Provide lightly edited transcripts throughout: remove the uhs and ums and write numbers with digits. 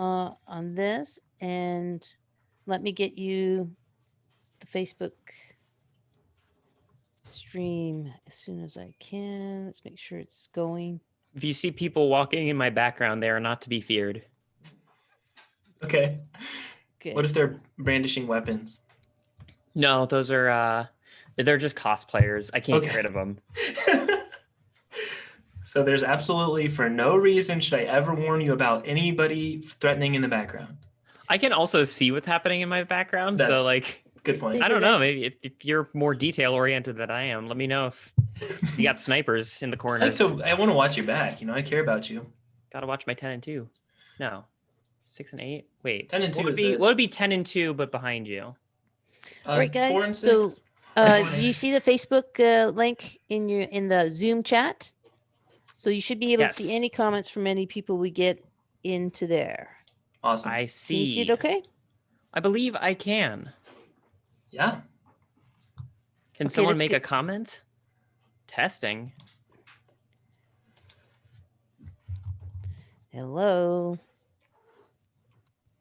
on this, and let me get you the Facebook stream as soon as I can. Let's make sure it's going. If you see people walking in my background, they are not to be feared. Okay. Okay. What if they're brandishing weapons? No, those are they're just cosplayers. I can't get rid of them. So there's absolutely, for no reason, should I ever warn you about anybody threatening in the background. I can also see what's happening in my background. That's so like, good point. I don't know. Maybe if you're more detail oriented than I am, let me know if you got snipers in the corners. I want to watch your back. I care about you. Gotta watch my 10 and 2. No, 6 and 8. Wait, 10 and 2 what would be 10 and 2, but behind you? All right, guys. 4 and 6. So, do you see the Facebook link in the Zoom chat? So you should be able to see any comments from any people we get into there. Awesome. I see. Can you see it okay? I believe I can. Yeah. Can someone make a comment? Testing. Hello.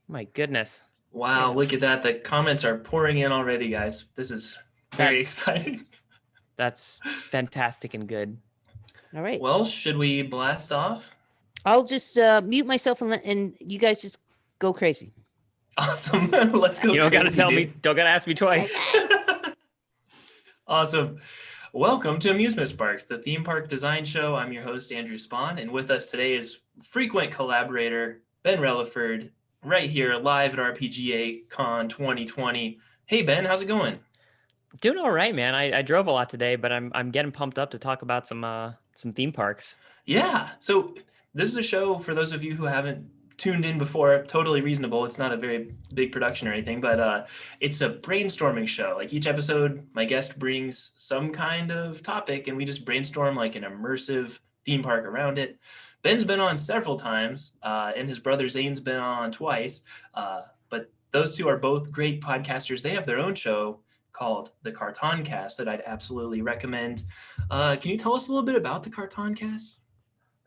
My goodness. Wow, look at that. The comments are pouring in already, guys. This is very exciting. That's fantastic and good. All right. Well, should we blast off? I'll just mute myself and you guys just go crazy. Awesome. Let's go. You don't got to tell me. dude. Don't got to ask me twice. Awesome. Welcome to Amusement Sparks, the theme park design show. I'm your host, Andrew Spahn, and with us today is frequent collaborator, Ben Relaford, right here live at RPGA Con 2020. Hey, Ben, how's it going? Doing all right, man. I drove a lot today, but I'm getting pumped up to talk about some theme parks. Yeah. So this is a show for those of you who haven't tuned in before. Totally reasonable. It's not a very big production or anything, but it's a brainstorming show. Like each episode, my guest brings some kind of topic, and we just brainstorm like an immersive theme park around it. Ben's been on several times, and his brother Zane's been on twice. But those two are both great podcasters. They have their own show called the Carton Cast that I'd absolutely recommend. Can you tell us a little bit about the Carton Cast?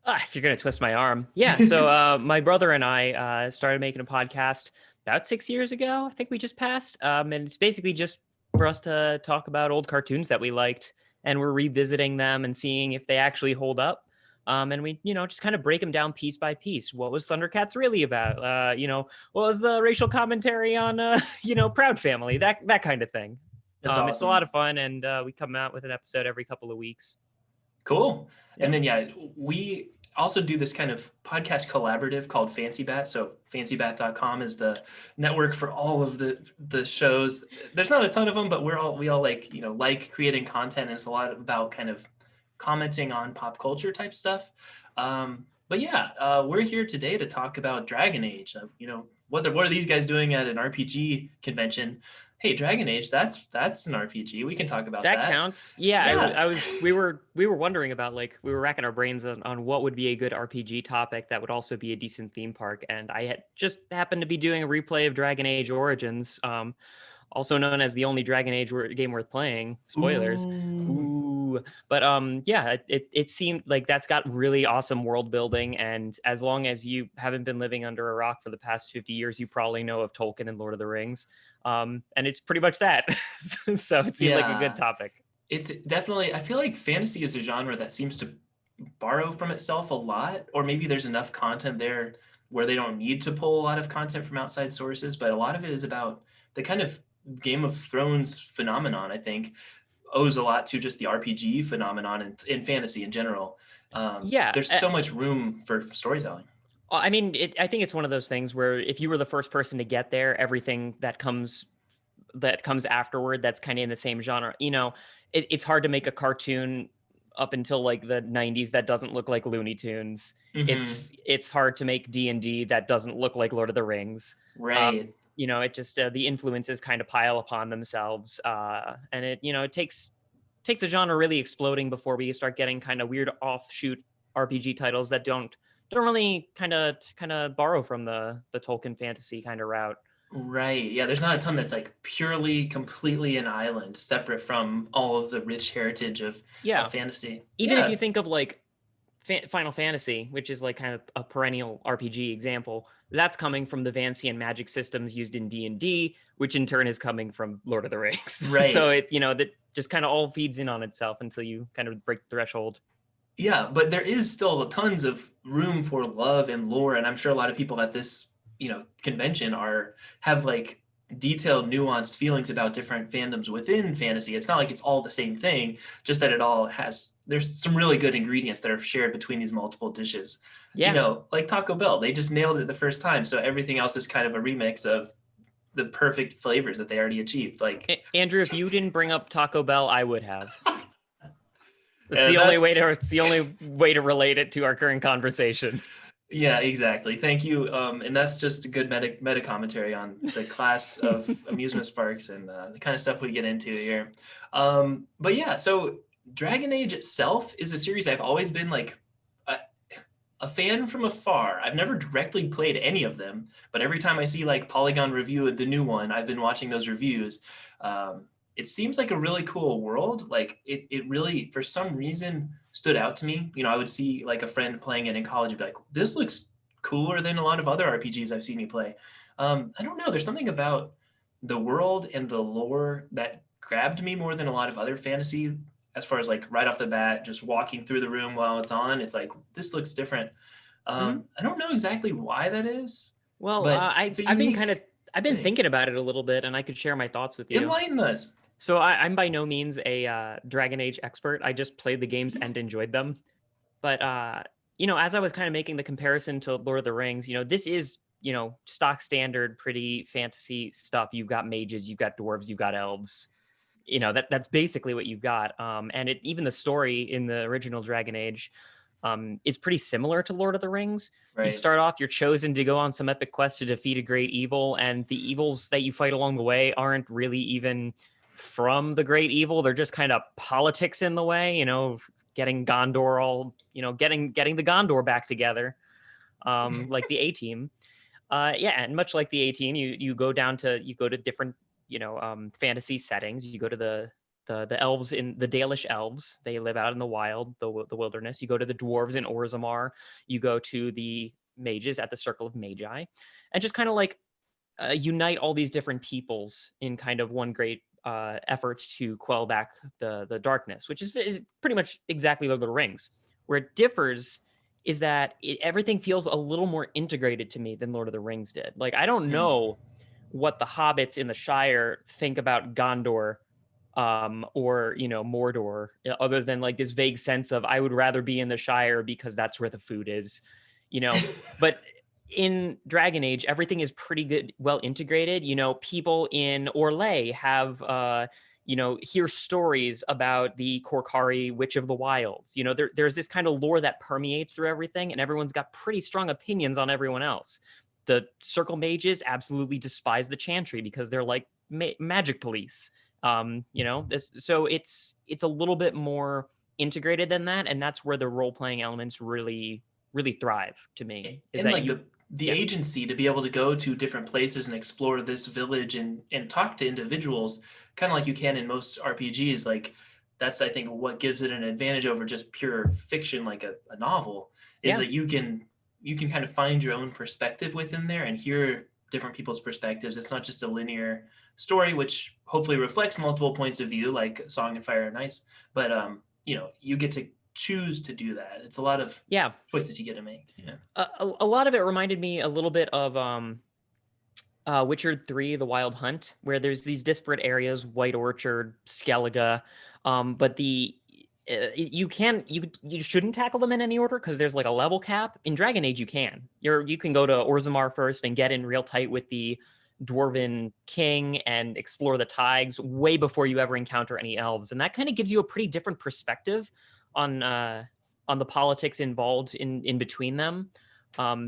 If you're going to twist my arm. Yeah. So my brother and I started making a podcast about 6 years ago. I think we just passed. And it's basically just for us to talk about old cartoons that we liked. And we're revisiting them and seeing if they actually hold up. And we, just kind of break them down piece by piece. What was Thundercats really about? What was the racial commentary on, Proud Family? That kind of thing. Awesome. It's a lot of fun. And we come out with an episode every couple of weeks. Cool. Yeah. And then, we also do this kind of podcast collaborative called FancyBat. So fancybat.com is the network for all of the shows. There's not a ton of them, but we all like creating content, and it's a lot about kind of commenting on pop culture type stuff. We're here today to talk about Dragon Age. What are these guys doing at an RPG convention? Hey, Dragon Age, that's an RPG. We can talk about that. That counts. Yeah. We were wondering about, we were racking our brains on what would be a good RPG topic that would also be a decent theme park. And I had just happened to be doing a replay of Dragon Age Origins, also known as the only Dragon Age game worth playing. Spoilers. Ooh. But it seemed like that's got really awesome world building. And as long as you haven't been living under a rock for the past 50 years, you probably know of Tolkien and Lord of the Rings. And it's pretty much that. So it seemed like a good topic. It's definitely, I feel like fantasy is a genre that seems to borrow from itself a lot, or maybe there's enough content there where they don't need to pull a lot of content from outside sources, but a lot of it is about the kind of Game of Thrones phenomenon, I think, owes a lot to just the RPG phenomenon and in fantasy in general. There's so much room for storytelling. I mean, I think it's one of those things where if you were the first person to get there, everything that comes afterward, that's kind of in the same genre. It's hard to make a cartoon up until like the 90s that doesn't look like Looney Tunes. Mm-hmm. It's hard to make D&D that doesn't look like Lord of the Rings. Right. It just the influences kind of pile upon themselves, and it takes a genre really exploding before we start getting kind of weird offshoot RPG titles that don't really kind of borrow from the Tolkien fantasy kind of route. Right. Yeah. There's not a ton that's like completely an island separate from all of the rich heritage of fantasy. Even if you think of like Final Fantasy, which is like kind of a perennial RPG example, that's coming from the Vancian magic systems used in D&D, which in turn is coming from Lord of the Rings. Right. So it, that just kind of all feeds in on itself until you kind of break the threshold. Yeah, but there is still tons of room for love and lore, and I'm sure a lot of people at this, convention have like detailed, nuanced feelings about different fandoms within fantasy. It's not like it's all the same thing, just that there's some really good ingredients that are shared between these multiple dishes. Yeah. Like Taco Bell, they just nailed it the first time, so everything else is kind of a remix of the perfect flavors that they already achieved. Like Andrew, if you didn't bring up Taco Bell, I would have. It's Yeah, it's the only way to relate it to our current conversation. Yeah, exactly. Thank you. And that's just a good meta commentary on the class of amusement parks and the kind of stuff we get into here. But yeah, so Dragon Age itself is a series I've always been like a fan from afar. I've never directly played any of them, but every time I see like Polygon review of the new one, I've been watching those reviews. It seems like a really cool world. Like it really, for some reason, stood out to me. I would see like a friend playing it in college and be like, this looks cooler than a lot of other RPGs I've seen me play. I don't know. There's something about the world and the lore that grabbed me more than a lot of other fantasy, as far as like right off the bat, just walking through the room while it's on. It's like, this looks different. I don't know exactly why that is. Well, I've been thinking about it a little bit, and I could share my thoughts with you. Enlighten us. So I'm by no means a Dragon Age expert. I just played the games and enjoyed them. But, as I was kind of making the comparison to Lord of the Rings, this is, stock standard, pretty fantasy stuff. You've got mages, you've got dwarves, you've got elves. That's basically what you've got. And even the story in the original Dragon Age is pretty similar to Lord of the Rings. Right. You start off, you're chosen to go on some epic quest to defeat a great evil, and the evils that you fight along the way aren't really even from the great evil. They're just kind of politics in the way, getting Gondor getting the Gondor back together, like the A-Team. And much like the A-Team, you go to different, fantasy settings. You go to the elves in the Dalish elves. They live out in the wild, the wilderness. You go to the dwarves in Orzammar. You go to the mages at the Circle of Magi, and just kind of like unite all these different peoples in kind of one great effort to quell back the darkness, which is pretty much exactly Lord of the Rings. Where it differs is that everything feels a little more integrated to me than Lord of the Rings did. Like, I don't know what the hobbits in the Shire think about Gondor or Mordor, other than like this vague sense of, I would rather be in the Shire because that's where the food is, but in Dragon Age, everything is pretty good, well integrated. People in Orlais have, hear stories about the Korkari Witch of the Wilds. There's this kind of lore that permeates through everything, and everyone's got pretty strong opinions on everyone else. The Circle Mages absolutely despise the Chantry because they're like magic police. So it's a little bit more integrated than that, and that's where the role-playing elements really thrive to me. The agency to be able to go to different places and explore this village and talk to individuals, kind of like you can in most RPGs. Like, that's, I think, what gives it an advantage over just pure fiction, like a novel, is that you can kind of find your own perspective within there and hear different people's perspectives. It's not just a linear story, which hopefully reflects multiple points of view, like Song and Fire and Ice. But you get to choose to do that. It's a lot of choices you get to make. A lot of it reminded me a little bit of Witcher 3, The Wild Hunt, where there's these disparate areas, White Orchard, Skellige, but you shouldn't tackle them in any order because there's like a level cap. In Dragon Age, you can go to Orzammar first and get in real tight with the dwarven king and explore the Tigers way before you ever encounter any elves, and that kind of gives you a pretty different perspective on the politics involved in between them.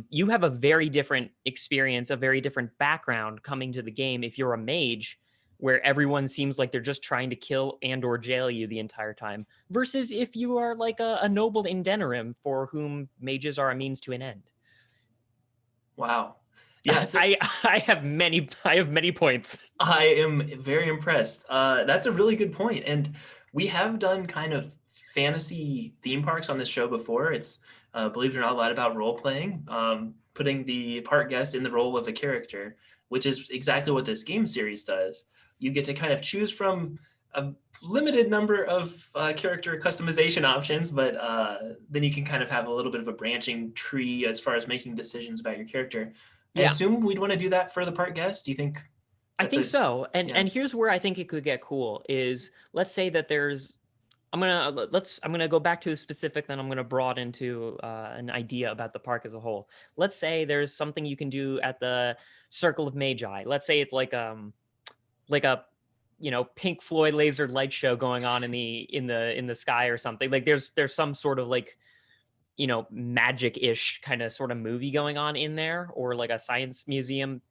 You have a very different experience, a very different background coming to the game if you're a mage, where everyone seems like they're just trying to kill and or jail you the entire time, versus if you are like a noble in Denerim for whom mages are a means to an end. Wow. Yeah, so I have many points. I am very impressed. That's a really good point. And we have done kind of fantasy theme parks on this show before. It's, believe it or not, a lot about role playing, putting the park guest in the role of a character, which is exactly what this game series does. You get to kind of choose from a limited number of character customization options, but then you can kind of have a little bit of a branching tree as far as making decisions about your character. I assume we'd want to do that for the park guest. Do you think? I think so. And here's where I think it could get cool is, let's say that there's, I'm gonna go back to a specific, then I'm gonna broaden into an idea about the park as a whole. Let's say there's something you can do at the Circle of Magi. Let's say it's like a Pink Floyd laser light show going on in the sky or something. Like there's some sort of like magic-ish kind of sort of movie going on in there, or like a science museum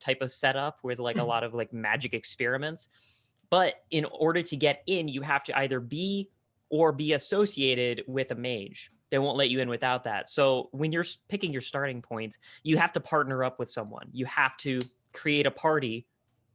type of setup with like a lot of like magic experiments. But in order to get in, you have to either be or be associated with a mage. They won't let you in without that. So when you're picking your starting point, you have to partner up with someone. You have to create a party,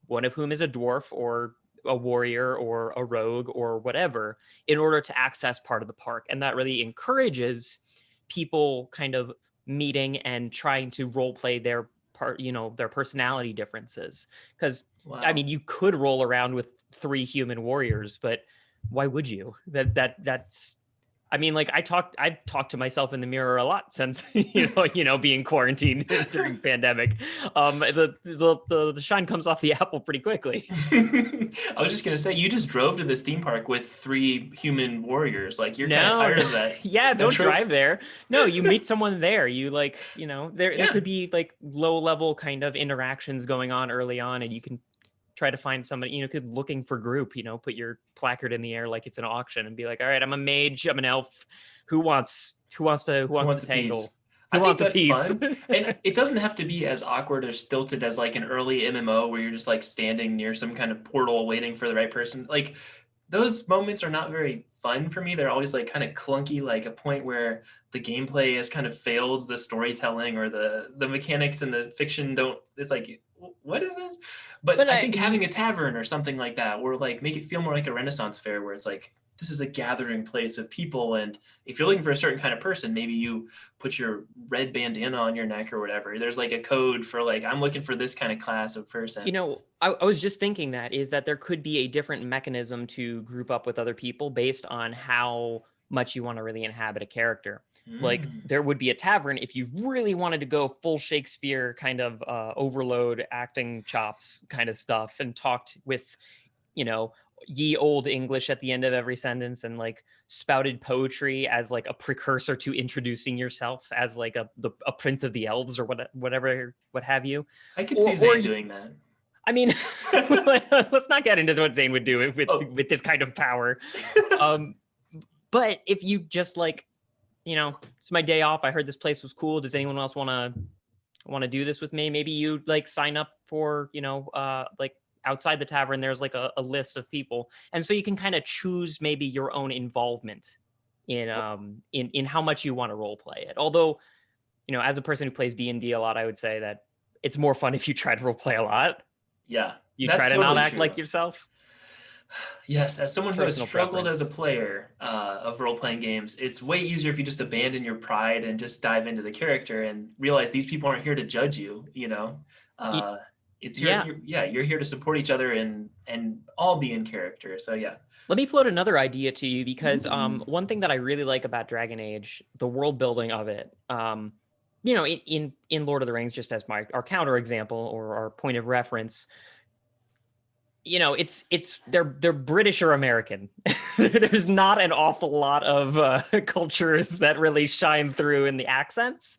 one of whom is a dwarf or a warrior or a rogue or whatever, in order to access part of the park. And that really encourages people kind of meeting and trying to role play their part, their personality differences. Because I mean, you could roll around with 3 human warriors, but why would you? That's I mean, like I've talked to myself in the mirror a lot since being quarantined during pandemic. The shine comes off the apple pretty quickly. I was just gonna say, you just drove to this theme park with 3 human warriors. Like you're kind of tired of that. Yeah, don't drive there. No, you meet someone there. You there could be like low level kind of interactions going on early on, and you can try to find somebody, could looking for group, put your placard in the air like it's an auction and be like, all right, I'm a mage, I'm an elf. Who wants to tangle? I think that's fun. And it doesn't have to be as awkward or stilted as like an early MMO where you're just like standing near some kind of portal waiting for the right person. Like those moments are not very fun for me. They're always like kind of clunky, like a point where the gameplay has kind of failed the storytelling, or the mechanics and the fiction it's like, what is this? But I think having a tavern or something like that, or like make it feel more like a Renaissance fair where it's like, this is a gathering place of people. And if you're looking for a certain kind of person, maybe you put your red bandana on your neck or whatever. There's like a code for like, I'm looking for this kind of class of person. I was just thinking that there could be a different mechanism to group up with other people based on how much you want to really inhabit a character. Like there would be a tavern if you really wanted to go full Shakespeare kind of overload acting chops kind of stuff, and talked with, ye old English at the end of every sentence, and like spouted poetry as like a precursor to introducing yourself as like a prince of the elves or whatever, what have you. I could see Zane doing that. I mean, let's not get into what Zane would do with this kind of power. But if you just like, it's my day off, I heard this place was cool, does anyone else want to do this with me? Maybe you like sign up for, like outside the tavern, there's like a list of people. And so you can kind of choose maybe your own involvement in how much you want to role play it. Although, as a person who plays D&D a lot, I would say that it's more fun if you try to role play a lot. Yeah. You try to not act like yourself. Yes, as someone who has struggled as a player of role-playing games, it's way easier if you just abandon your pride and just dive into the character and realize these people aren't here to judge you, It's here, you're here to support each other and all be in character. So yeah. Let me float another idea to you, because one thing that I really like about Dragon Age, the world building of it, in Lord of the Rings, just as our counter example or our point of reference, they're British or American. There's not an awful lot of cultures that really shine through in the accents.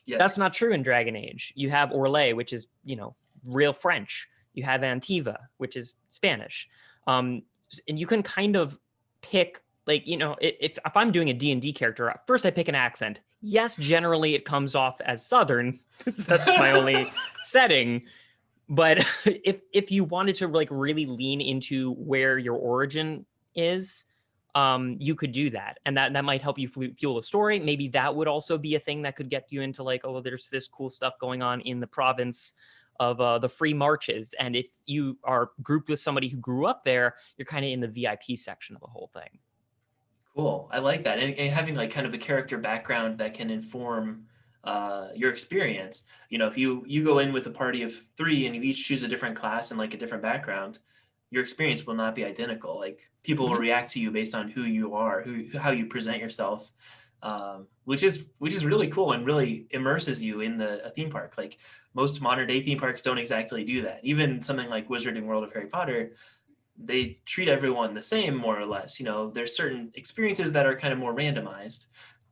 Yes. That's not true in Dragon Age. You have Orlais, which is, real French. You have Antiva, which is Spanish. And you can kind of pick, like, if I'm doing a D&D character, first I pick an accent. Yes, generally it comes off as Southern, because that's my only setting. But if you wanted to like really lean into where your origin is, you could do that. And that might help you fuel a story. Maybe that would also be a thing that could get you into like, oh, there's this cool stuff going on in the province of the Free Marches. And if you are grouped with somebody who grew up there, you're kind of in the VIP section of the whole thing. Cool. I like that. And having like kind of a character background that can inform your experience. You know, if you go in with a party of 3 and you each choose a different class and like a different background, your experience will not be identical. Like people will react to you based on who you are, how you present yourself, which is really cool and really immerses you in a theme park. Like most modern day theme parks don't exactly do that. Even something like Wizarding World of Harry Potter, they treat everyone the same more or less. You know, there's certain experiences that are kind of more randomized.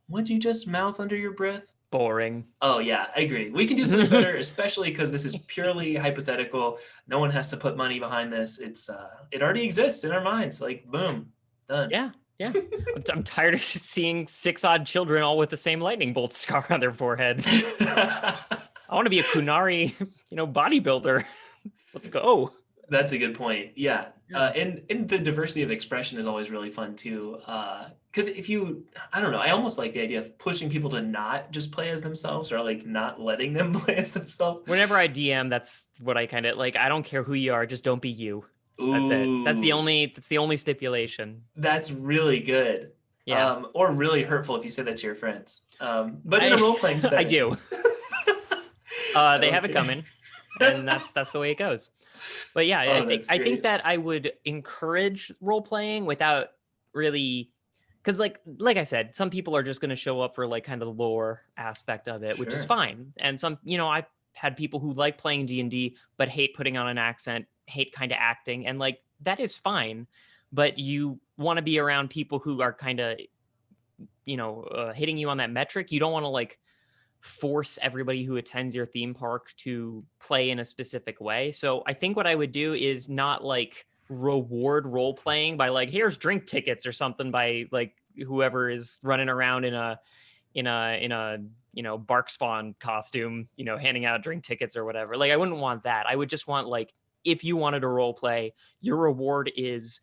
What'd you just mouth under your breath? Boring. Oh yeah, I agree. We can do something better, especially because this is purely hypothetical. No one has to put money behind this. It's it already exists in our minds. Like boom, done. Yeah. I'm tired of seeing 6 odd children all with the same lightning bolt scar on their forehead. I want to be a Kunari, bodybuilder. Let's go. That's a good point. Yeah. And the diversity of expression is always really fun too. Because I don't know, I almost like the idea of pushing people to not just play as themselves or like not letting them play as themselves. Whenever I DM, that's what I kind of like. I don't care who you are, just don't be you. That's it. That's the only stipulation. That's really good. Yeah. Or really hurtful if you say that to your friends. But in a role-playing setting. I do. They have it coming, and that's the way it goes. But yeah, I think that I would encourage role-playing without really, because like I said, some people are just going to show up for like kind of the lore aspect of it, which is fine. And some, I've had people who like playing D&D but hate putting on an accent, hate kind of acting, and like that is fine. But you want to be around people who are kind of, hitting you on that metric. You don't want to like force everybody who attends your theme park to play in a specific way. So I think what I would do is not like reward role playing by like, here's drink tickets or something by like whoever is running around in a bark spawn costume, handing out drink tickets or whatever. Like I wouldn't want that. I would just want like, if you wanted to role play, your reward is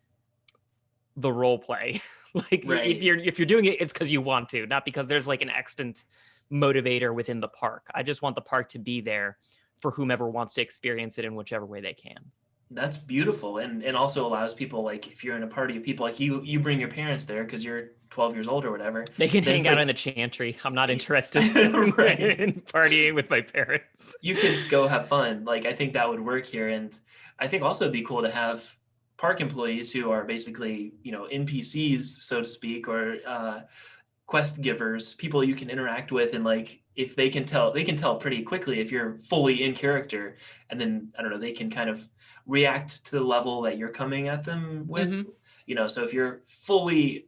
the role play. Like if you're doing it, it's because you want to, not because there's like an extant motivator within the park. I just want the park to be there for whomever wants to experience it in whichever way they can. That's beautiful, and also allows people, like if you're in a party of people, like you bring your parents there because you're 12 years old or whatever, they can hang out in the chantry. I'm not interested in partying with my parents. You can go have fun. Like I think that would work here, and I think also it'd be cool to have park employees who are basically NPCs, so to speak, or quest givers, people you can interact with, and like if they can tell pretty quickly if you're fully in character, and then I don't know, they can kind of react to the level that you're coming at them with. So if you're fully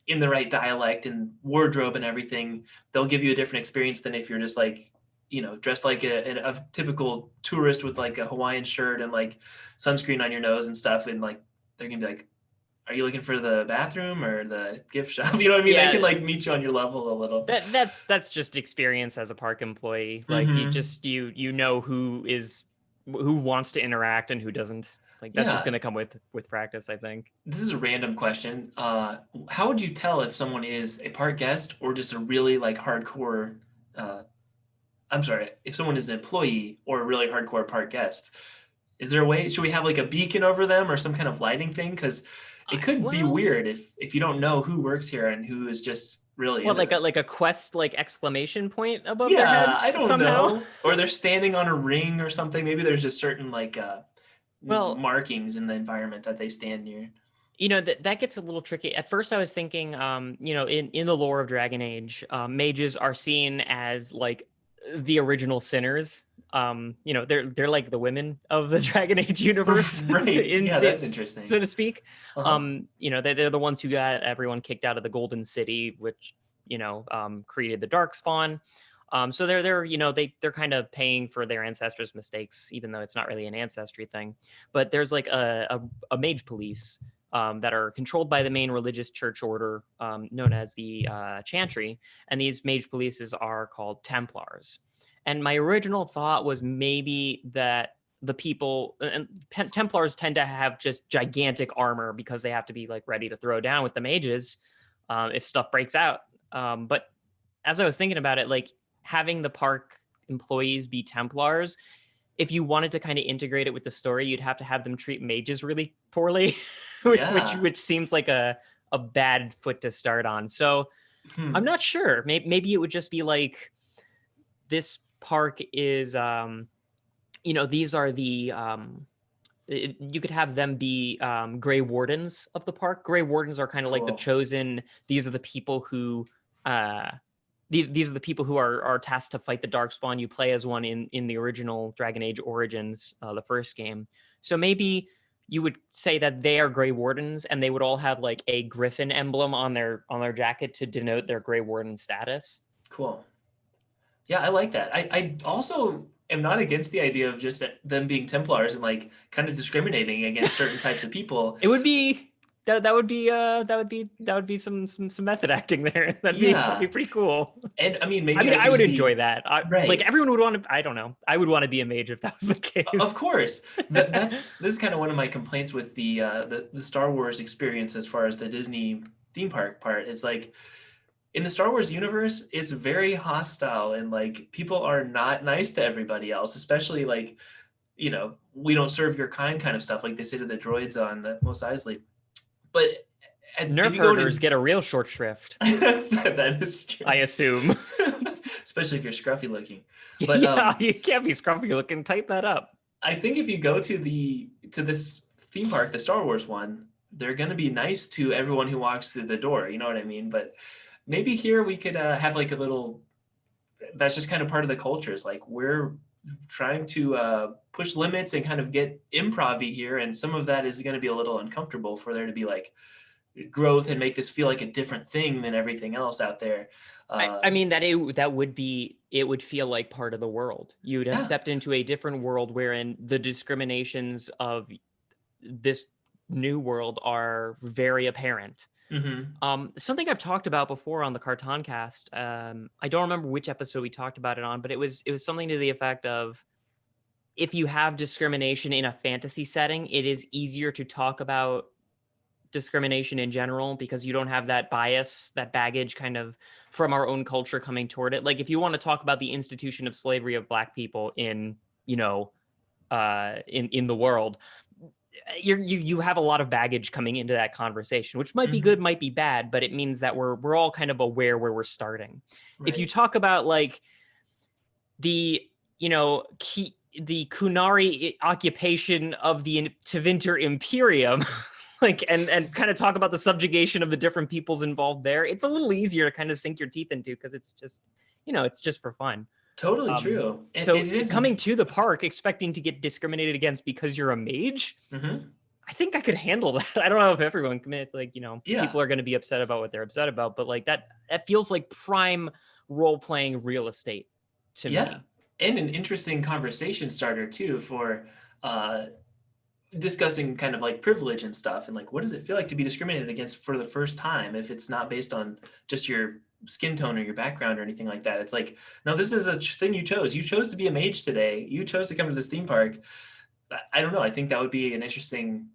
in the right dialect and wardrobe and everything, they'll give you a different experience than if you're just like dressed like a typical tourist with like a Hawaiian shirt and like sunscreen on your nose and stuff, and like they're gonna be like, are you looking for the bathroom or the gift shop? You know what I mean? Yeah. They can like meet you on your level a little. That's just experience as a park employee. Like you know who wants to interact and who doesn't. Like that's just going to come with practice, I think. This is a random question. How would you tell if someone is a park guest or just a really like hardcore, if someone is an employee or a really hardcore park guest? Is there a way, should we have like a beacon over them or some kind of lighting thing? Because it could be weird if you don't know who works here and who is just really like a quest like exclamation point above their heads. I don't know. Or they're standing on a ring or something. Maybe there's just certain like markings in the environment that they stand near. That gets a little tricky. At first I was thinking in the lore of Dragon Age, mages are seen as like the original sinners. They're like the women of the Dragon Age universe. Right. That's interesting. So to speak. They're the ones who got everyone kicked out of the Golden City, which, created the Darkspawn. So they're kind of paying for their ancestors' mistakes, even though it's not really an ancestry thing. But there's like a mage police that are controlled by the main religious church order known as the Chantry. And these mage polices are called Templars. And my original thought was maybe that the people, and Templars tend to have just gigantic armor because they have to be like ready to throw down with the mages if stuff breaks out. But as I was thinking about it, like having the park employees be Templars, if you wanted to kind of integrate it with the story, you'd have to have them treat mages really poorly, which seems like a a bad foot to start on. So I'm not sure. Maybe it would just be like, this park is, these are the, you could have them be Grey Wardens of the park. Grey Wardens are kind of like the chosen. These are the people who, these are the people who are tasked to fight the Darkspawn. You play as one in the original Dragon Age Origins, the first game. So maybe you would say that they are Grey Wardens, and they would all have like a griffin emblem on their jacket to denote their Grey Warden status. Cool. Yeah, I like that. I also am not against the idea of just them being Templars and like kind of discriminating against certain types of people. It would be that would be some method acting there. That'd be pretty cool. And I mean, I would enjoy that. Right. Like everyone would want to. I don't know. I would want to be a mage if that was the case. Of course. This is kind of one of my complaints with the Star Wars experience as far as the Disney theme park part. Is like, in the Star Wars universe, it's very hostile, and like people are not nice to everybody else, especially like, we don't serve your kind of stuff, like they say to the droids on the Mos Eisley. But Nerf herders get a real short shrift. That is true. I assume. Especially if you're scruffy looking. But you can't be scruffy looking. Tighten that up. I think if you go to this theme park, the Star Wars one, they're going to be nice to everyone who walks through the door. You know what I mean? But maybe here we could have like a little, that's just kind of part of the culture. Is like, we're trying to push limits and kind of get improv-y here. And some of that is going to be a little uncomfortable for there to be like growth and make this feel like a different thing than everything else out there. I mean, it would feel like part of the world. You would have stepped into a different world wherein the discriminations of this new world are very apparent. Mm-hmm. Something I've talked about before on the Cartoncast. I don't remember which episode we talked about it on, but it was something to the effect of, if you have discrimination in a fantasy setting, it is easier to talk about discrimination in general because you don't have that bias, that baggage kind of from our own culture coming toward it. Like if you want to talk about the institution of slavery of Black people in the world, you have a lot of baggage coming into that conversation, which might be good, might be bad, but it means that we're all kind of aware where we're starting. Right. If you talk about like the Kunari occupation of the Tevinter Imperium, like and kind of talk about the subjugation of the different peoples involved there, it's a little easier to kind of sink your teeth into because it's just it's just for fun. Totally true. So coming to the park expecting to get discriminated against because you're a mage, I think I could handle that. I don't know if everyone commits, like, people are going to be upset about what they're upset about, but like that feels like prime role-playing real estate to me. And an interesting conversation starter too for discussing kind of like privilege and stuff. And like, what does it feel like to be discriminated against for the first time if it's not based on just your skin tone or your background or anything like that? It's like, no, this is a thing you chose. You chose to be a mage today. You chose to come to this theme park. I don't know. I think that would be an interesting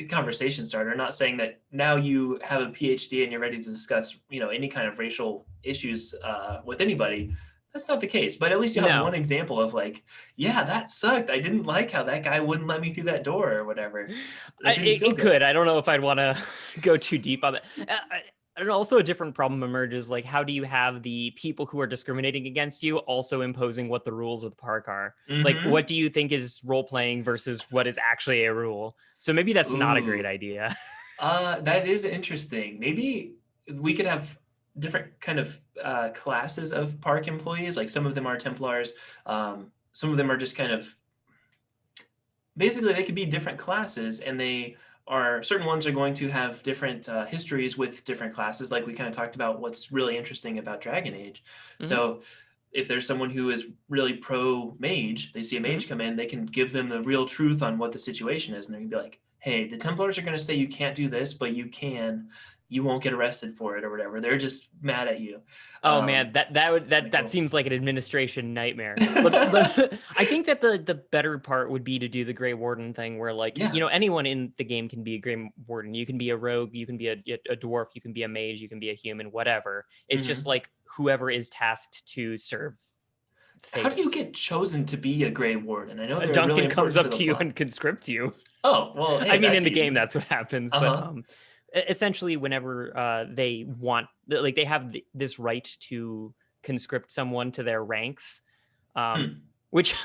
conversation starter. I'm not saying that now you have a PhD and you're ready to discuss, any kind of racial issues with anybody. That's not the case, but at least you have one example of like, yeah, that sucked. I didn't like how that guy wouldn't let me through that door or whatever. It could. I don't know if I'd want to go too deep on it. And also a different problem emerges, like how do you have the people who are discriminating against you also imposing what the rules of the park are? Like, what do you think is role-playing versus what is actually a rule? So maybe that's not a great idea. That is interesting. Maybe we could have different kind of classes of park employees. Like some of them are Templars. Some of them are just kind of, basically they could be different classes, and certain ones are going to have different histories with different classes. Like we kind of talked about what's really interesting about Dragon Age. So if there's someone who is really pro mage, they see a mage come in, they can give them the real truth on what the situation is. And they're gonna be like, hey, the Templars are going to say you can't do this, but you won't get arrested for it or whatever. They're just mad at you. Oh man, that seems like an administration nightmare. But I think that the better part would be to do the Grey Warden thing, where like anyone in the game can be a Grey Warden. You can be a rogue, you can be a dwarf, you can be a mage, you can be a human, whatever. It's just like whoever is tasked to serve. How do you get chosen to be a Grey Warden? I know Duncan really comes up to you plot. and conscripts you. Oh well, hey, I mean, in the easy. game, that's what happens. But essentially whenever they want, like they have this right to conscript someone to their ranks, which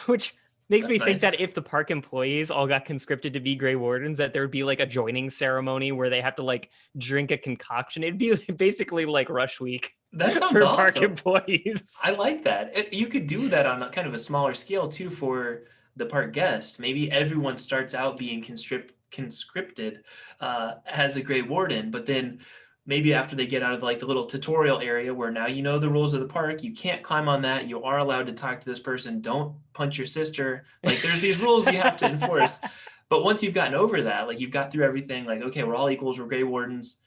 makes me think that if the park employees all got conscripted to be Grey Wardens, that there would be like a joining ceremony where they have to like drink a concoction. It'd be basically like Rush Week. That sounds for awesome. Park employees. I like that. You could do that on kind of a smaller scale too for the park guest. Maybe everyone starts out being conscripted as a Grey Warden, but then maybe after they get out of like the little tutorial area where now you know the rules of the park, you can't climb on that, you are allowed to talk to this person, don't punch your sister, like there's these rules you have to enforce. But once you've gotten over that, like you've got through everything, like okay, we're all equals, we're Grey Wardens,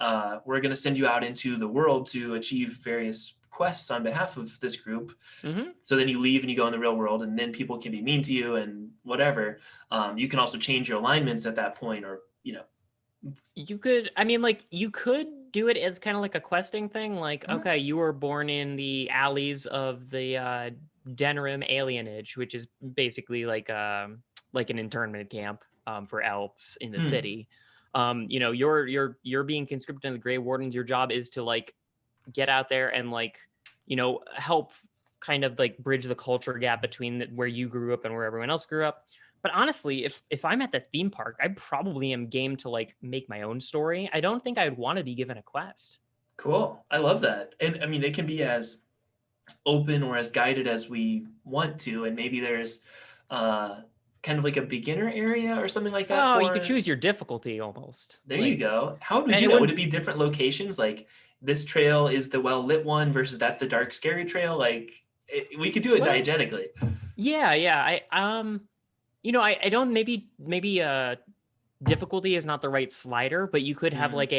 we're going to send you out into the world to achieve various quests on behalf of this group. So then you leave and you go in the real world, and then people can be mean to you and whatever. You can also change your alignments at that point, or you could, I mean, like you could do it as kind of like a questing thing. Like, okay, you were born in the alleys of the Denerim alienage, which is basically like an internment camp for elves in the city. You're being conscripted in the Grey Wardens. Your job is to like get out there and like, help kind of like bridge the culture gap between where you grew up and where everyone else grew up. But honestly, if I'm at the theme park, I probably am game to like make my own story. I don't think I'd want to be given a quest. Cool. I love that. And I mean, it can be as open or as guided as we want to. And maybe there's kind of like a beginner area or something like that. Oh, you could choose your difficulty almost. There you go. How would we do that? Would it be different locations? Like this trail is the well-lit one versus that's the dark, scary trail? Like we could do it diegetically. Yeah. I don't, maybe difficulty is not the right slider, but you could have like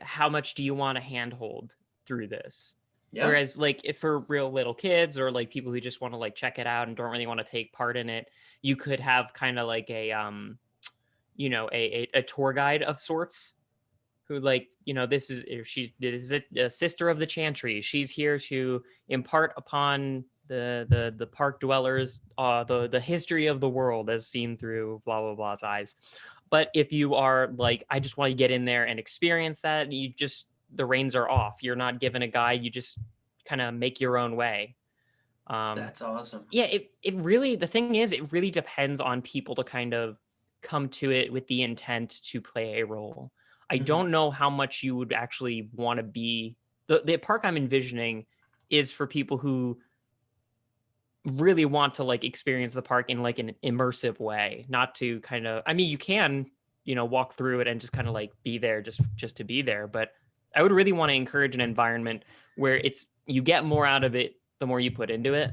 how much do you want to handhold through this? Yeah. Whereas like if for real little kids or like people who just want to like check it out and don't really want to take part in it, you could have kind of like a tour guide of sorts who like, this is a sister of the Chantry. She's here to impart upon the park dwellers the history of the world as seen through blah blah blah's eyes. But if you are like, I just want to get in there and experience that, the reins are off. You're not given a guide. You just kind of make your own way. That's awesome. Yeah, it really, the thing is, it really depends on people to kind of come to it with the intent to play a role. I don't know how much you would actually want to be. The park I'm envisioning is for people who really want to like experience the park in like an immersive way, not to kind of, I mean, you can, walk through it and just kind of like be there just to be there. But I would really want to encourage an environment where you get more out of it the more you put into it.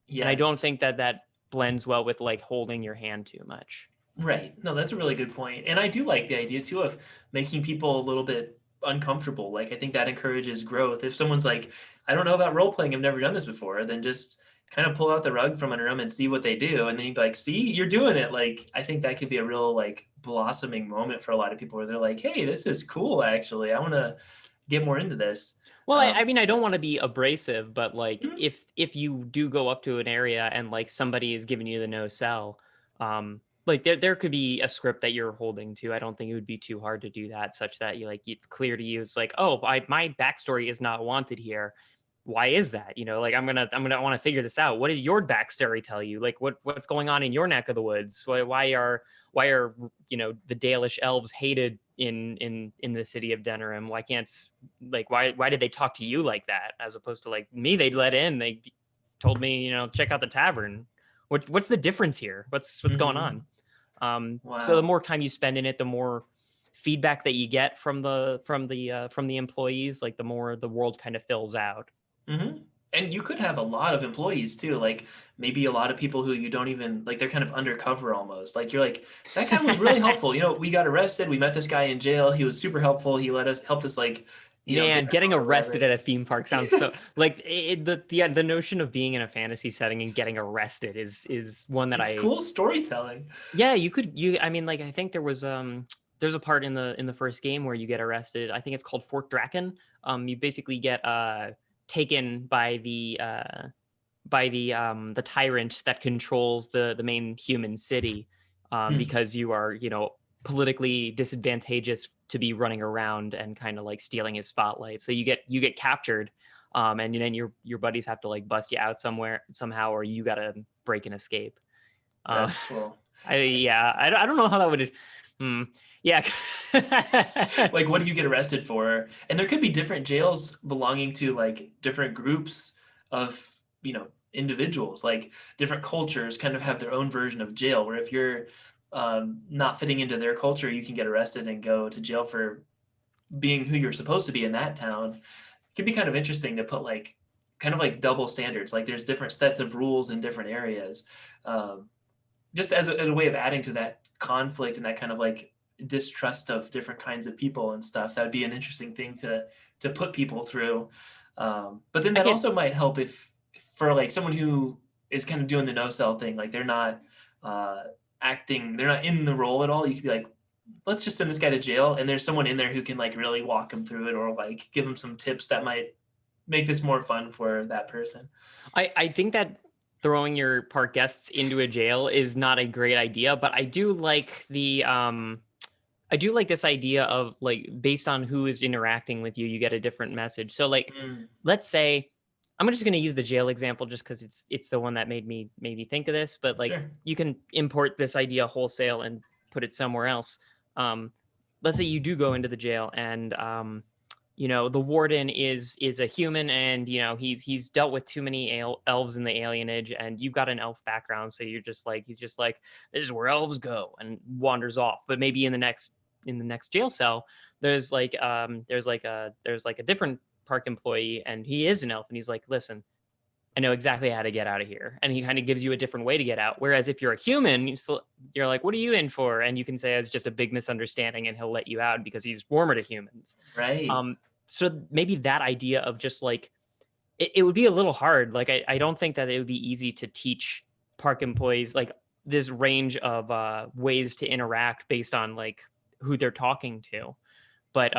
Yes. And I don't think that blends well with like holding your hand too much. Right. No, that's a really good point. And I do like the idea too of making people a little bit uncomfortable. Like I think that encourages growth. If someone's like, I don't know about role playing, I've never done this before, then just kind of pull out the rug from under them and see what they do. And then you'd be like, see, you're doing it. Like, I think that could be a real like blossoming moment for a lot of people where they're like, hey, this is cool. Actually, I want to get more into this. Well, I mean, I don't want to be abrasive, but like if you do go up to an area and like somebody is giving you the no sell, like there could be a script that you're holding to. I don't think it would be too hard to do that, such that you like it's clear to you. It's like, oh, my backstory is not wanted here. Why is that? Like I'm gonna want to figure this out. What did your backstory tell you? Like what's going on in your neck of the woods? Why are the Dalish elves hated in the city of Denerim? Why did they talk to you like that as opposed to like me? They'd let in. They told me check out the tavern. What's the difference here? What's going on? Wow. So the more time you spend in it, the more feedback that you get from the employees, like the more the world kind of fills out. Mm-hmm. And you could have a lot of employees too, like maybe a lot of people who you don't even like, they're kind of undercover almost. Like you're like, that guy was really helpful. We got arrested. We met this guy in jail. He was super helpful. He helped us like, getting arrested at a theme park sounds so like the notion of being in a fantasy setting and getting arrested is one that it's cool storytelling. Yeah, I mean, like I think there's a part in the first game where you get arrested. I think it's called Fort Draken. You basically get taken by the tyrant that controls the main human city because you are politically disadvantageous to be running around and kind of like stealing his spotlight. So you get captured, and then your buddies have to like bust you out somehow, or you got to break and escape. That's cool. I don't know how that would. Yeah. Like, what do you get arrested for? And there could be different jails belonging to like different groups of, individuals, like different cultures kind of have their own version of jail, where if you're not fitting into their culture, you can get arrested and go to jail for being who you're supposed to be in that town. It can be kind of interesting to put like kind of like double standards. Like there's different sets of rules in different areas, just as a way of adding to that conflict and that kind of like distrust of different kinds of people and stuff. That would be an interesting thing to put people through. But then that also might help if for like someone who is kind of doing the no-sell thing, like they're not acting, they're not in the role at all. You could be like, let's just send this guy to jail, and there's someone in there who can like really walk him through it, or like give him some tips that might make this more fun for that person. I think that throwing your park guests into a jail is not a great idea, but I do like this idea of like, based on who is interacting with you, you get a different message. So like, let's say, I'm just going to use the jail example just because it's the one that made me think of this, but like, you can import this idea wholesale and put it somewhere else. Let's say you do go into the jail, and the warden is a human, and he's dealt with too many elves in the alienage, and you've got an elf background, so he's just like, this is where elves go, and wanders off. But maybe in the next jail cell, there's a different park employee, and he is an elf, and he's like, listen, I know exactly how to get out of here. And he kind of gives you a different way to get out. Whereas if you're a human, you're like, what are you in for? And you can say it's just a big misunderstanding, and he'll let you out because he's warmer to humans. Right. So maybe that idea of just like, it would be a little hard. Like, I don't think that it would be easy to teach park employees like this range of ways to interact based on like who they're talking to. But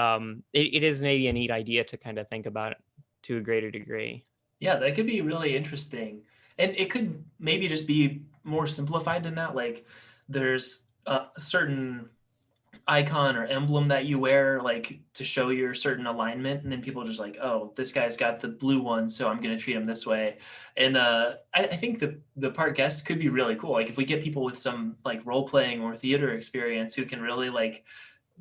it is maybe a neat idea to kind of think about it to a greater degree. Yeah, that could be really interesting. And it could maybe just be more simplified than that. Like there's a certain icon or emblem that you wear, like to show your certain alignment. And then people are just like, oh, this guy's got the blue one, so I'm going to treat him this way. And I think the park guests could be really cool. Like if we get people with some like role playing or theater experience who can really like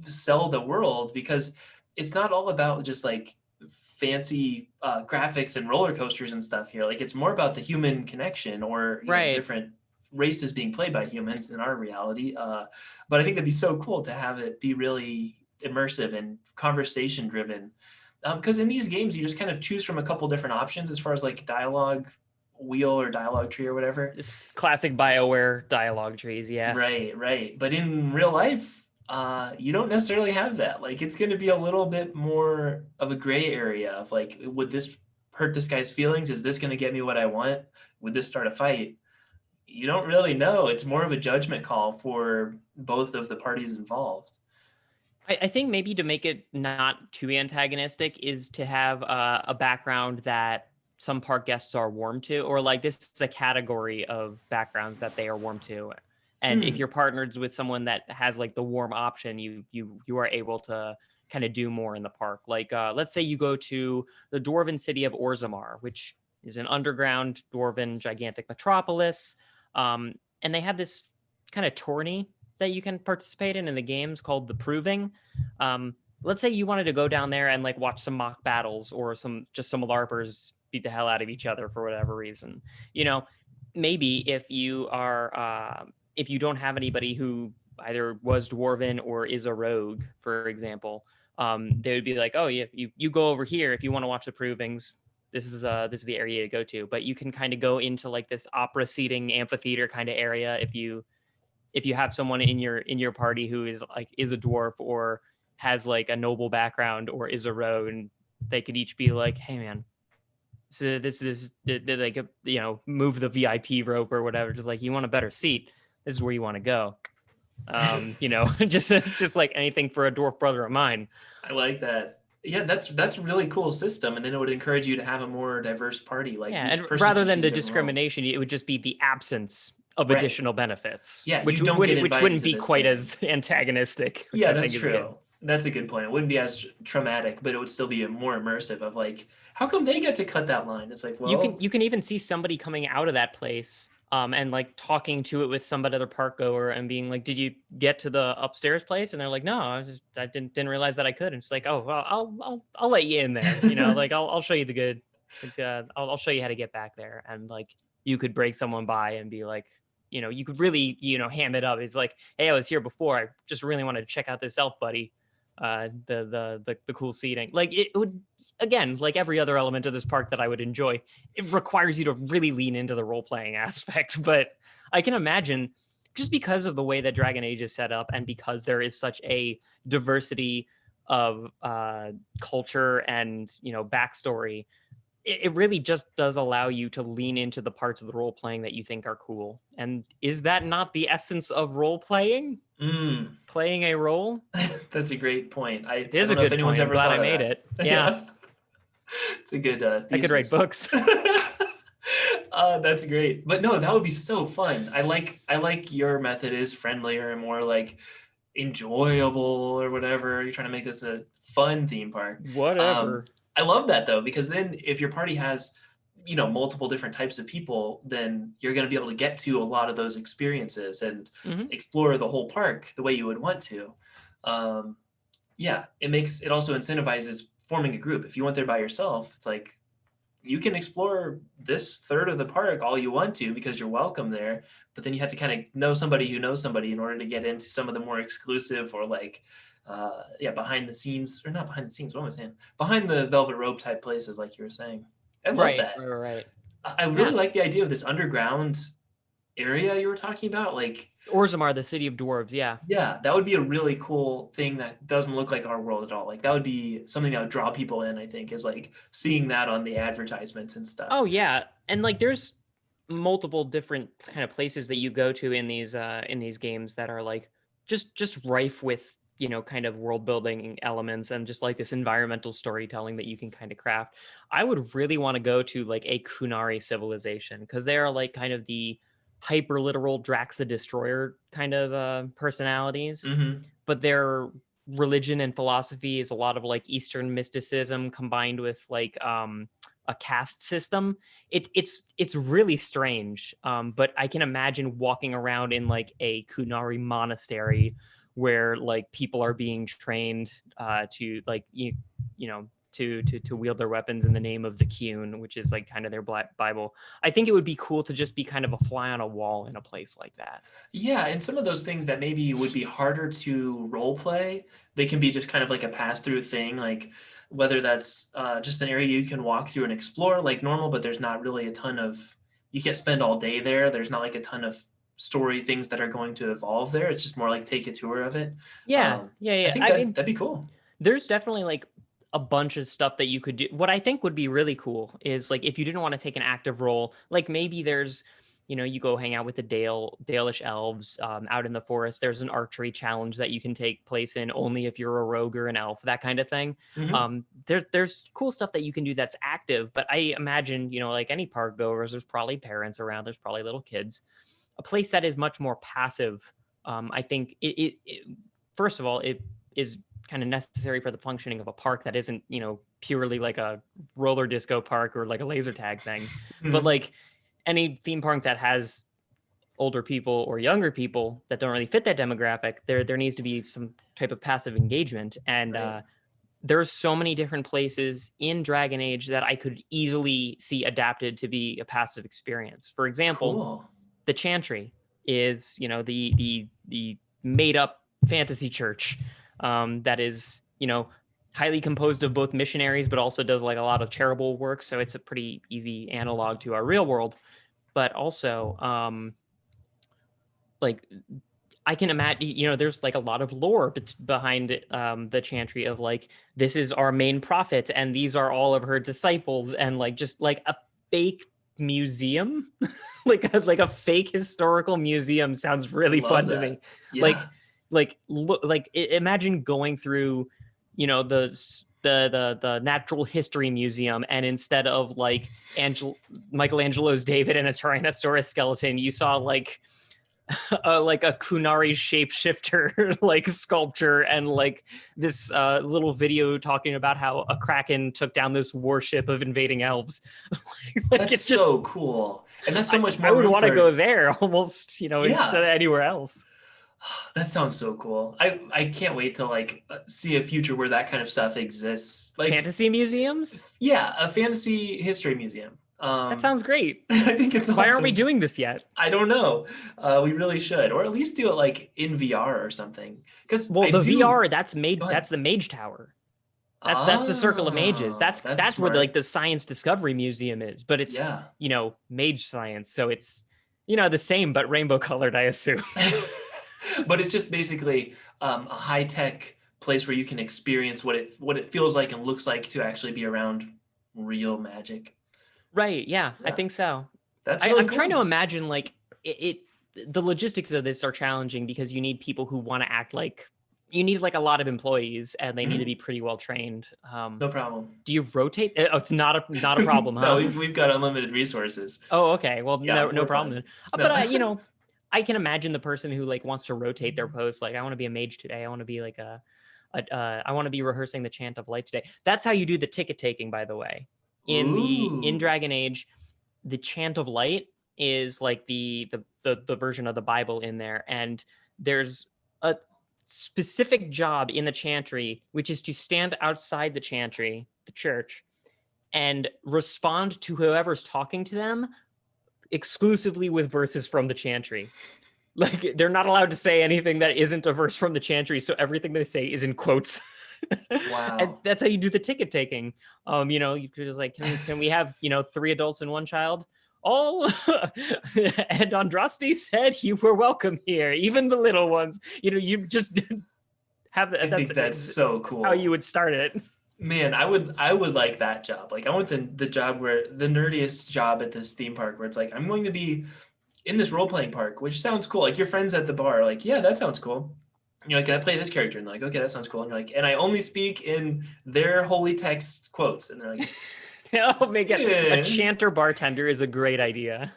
sell the world, because it's not all about just like fancy graphics and roller coasters and stuff here. Like it's more about the human connection, or different races being played by humans in our reality. But I think that'd be so cool to have it be really immersive and conversation driven. Because in these games, you just kind of choose from a couple different options as far as like dialogue wheel or dialogue tree or whatever. It's classic BioWare dialogue trees. Yeah. Right. But in real life, you don't necessarily have that. Like it's going to be a little bit more of a gray area of like, would this hurt this guy's feelings? Is this going to get me what I want? Would this start a fight? You don't really know. It's more of a judgment call for both of the parties involved. I think maybe to make it not too antagonistic is to have a background that some park guests are warm to, or like this is a category of backgrounds that they are warm to. And if you're partnered with someone that has like the warm option, you are able to kind of do more in the park. Like let's say you go to the dwarven city of Orzammar, which is an underground dwarven gigantic metropolis. And they have this kind of tourney that you can participate in the games called The Proving. Let's say you wanted to go down there and like watch some mock battles, or some LARPers beat the hell out of each other for whatever reason. Maybe if you are if you don't have anybody who either was dwarven or is a rogue, for example, they would be like, oh, yeah, you go over here if you want to watch The Provings. This is the area to go to. But you can kind of go into like this opera seating amphitheater kind of area if you have someone in your party who is a dwarf, or has like a noble background, or is a rogue, and they could each be like, hey man, so this like move the VIP rope or whatever, just like, you want a better seat, this is where you want to go. Just like anything for a dwarf brother of mine. I like that. Yeah, that's a really cool system, and then it would encourage you to have a more diverse party. Like, yeah, and rather than the discrimination, it would just be the absence of additional benefits. Yeah, which wouldn't be quite as antagonistic. Yeah, that's true. That's a good point. It wouldn't be as traumatic, but it would still be more immersive of like, how come they get to cut that line? It's like, well, you can even see somebody coming out of that place and like talking to it with some other park goer and being like, did you get to the upstairs place? And they're like, no, I didn't realize that I could. And it's like, oh, well, I'll let you in there. You know, like I'll show you the good, like, I'll show you how to get back there. And like, you could break someone by and be like, you know, you could really, you know, ham it up. It's like, hey, I was here before. I just really wanted to check out this elf, buddy. The cool seating, like it would, again, like every other element of this park that I would enjoy, it requires you to really lean into the role-playing aspect. But I can imagine, just because of the way that Dragon Age is set up and because there is such a diversity of culture and, you know, backstory, it really just does allow you to lean into the parts of the role playing that you think are cool. And is that not the essence of role playing? Playing a role? That's a great point. It is a good point. I'm glad I made it. Yeah. It's a good thesis. I could write books. That's great. But no, that would be so fun. I like your method is friendlier and more like enjoyable or whatever. You're trying to make this a fun theme park. Whatever. I love that though, because then if your party has, you know, multiple different types of people, then you're going to be able to get to a lot of those experiences and explore the whole park the way you would want to. Yeah, it also incentivizes forming a group. If you went there by yourself, it's like, you can explore this third of the park all you want to because you're welcome there, but then you have to kind of know somebody who knows somebody in order to get into some of the more exclusive or like, behind the scenes, or not behind the scenes, what am I saying? Behind the velvet rope type places, like you were saying. I love that. Right. I really like the idea of this underground area you were talking about. Like Orzammar, the city of dwarves. Yeah, that would be a really cool thing that doesn't look like our world at all. Like that would be something that would draw people in, I think, is like seeing that on the advertisements and stuff. Oh yeah, and like there's multiple different kind of places that you go to in these games that are like just rife with, you know, kind of world building elements and just like this environmental storytelling that you can kind of craft. I would really want to go to like a Kunari civilization because they are like kind of the hyper literal Drax the Destroyer kind of personalities, but their religion and philosophy is a lot of like Eastern mysticism combined with like a caste system. It's really strange, but I can imagine walking around in like a Kunari monastery where like people are being trained to like you know to wield their weapons in the name of the Kyun, which is like kind of their Bible. I think it would be cool to just be kind of a fly on a wall in a place like that. Yeah, and some of those things that maybe would be harder to role play, they can be just kind of like a pass-through thing, like whether that's just an area you can walk through and explore like normal, but there's not really a ton of, you can't spend all day there. There's not like a ton of story things that are going to evolve there. It's just more like take a tour of it. Yeah. I think that'd be cool. There's definitely like a bunch of stuff that you could do. What I think would be really cool is like if you didn't want to take an active role, like maybe there's, you know, you go hang out with the Dalish elves out in the forest. There's an archery challenge that you can take place in only if you're a rogue or an elf, that kind of thing. There's cool stuff that you can do that's active, but I imagine, you know, like any park goers, there's probably parents around, there's probably little kids. A place that is much more passive, I think it first of all, it is kind of necessary for the functioning of a park that isn't, you know, purely like a roller disco park or like a laser tag thing. But like any theme park that has older people or younger people that don't really fit that demographic, there needs to be some type of passive engagement. And there's so many different places in Dragon Age that I could easily see adapted to be a passive experience. For example, the Chantry is, you know, the made up fantasy church that is, you know, highly composed of both missionaries, but also does like a lot of charitable work. So it's a pretty easy analog to our real world. But also, like I can imagine, you know, there's like a lot of lore behind the Chantry of like, this is our main prophet and these are all of her disciples, and like just like a fake museum like a fake historical museum sounds really fun to me. Imagine going through, you know, the Natural History Museum, and instead of like Michelangelo's David and a Tyrannosaurus skeleton, you saw like like a Kunari shapeshifter like sculpture, and like this little video talking about how a kraken took down this warship of invading elves. That's it's so cool, and that's so much more. I would want to go there almost, instead of anywhere else. That sounds so cool. I can't wait to like see a future where that kind of stuff exists. Like fantasy museums? Yeah, a fantasy history museum. That sounds great. I think it's awesome. Why aren't we doing this yet? I don't know. We really should, or at least do it like in VR or something. Because VR, that's the Mage Tower. That's the Circle of Mages. That's where like the Science Discovery Museum is. But it's mage science, so it's the same but rainbow colored, I assume. But it's just basically a high tech place where you can experience what it feels like and looks like to actually be around real magic. Right. Yeah, I think so. That's really I'm cool. trying to imagine like the logistics of this are challenging because you need people who want to act like you need like a lot of employees, and they need to be pretty well trained. No problem. Do you rotate? Oh, it's not a problem, huh? No, we've got unlimited resources. Oh, okay. Well, no problem then. No. But I can imagine the person who like wants to rotate their posts. Like, I want to be a mage today. I want to be like I want to be rehearsing the Chant of Light today. That's how you do the ticket taking, by the way. In Dragon Age, the Chant of Light is like the version of the Bible in there, and there's a specific job in the chantry, which is to stand outside the chantry, the church, and respond to whoever's talking to them exclusively with verses from the chantry. Like, they're not allowed to say anything that isn't a verse from the chantry, so everything they say is in quotes. Wow. And that's how you do the ticket taking. You could just like, can we have 3 adults and 1 child? All and Andraste said you were welcome here, even the little ones. You just have. I think that's so cool. How you would start it. Man, I would like that job. Like, I want the job where the nerdiest job at this theme park, where it's like, I'm going to be in this role-playing park, which sounds cool. Like, your friends at the bar are like, yeah, that sounds cool. You're like, can I play this character? And they're like, okay, that sounds cool. And you're like, and I only speak in their holy text quotes. And they're like, oh, make it a chanter bartender is a great idea.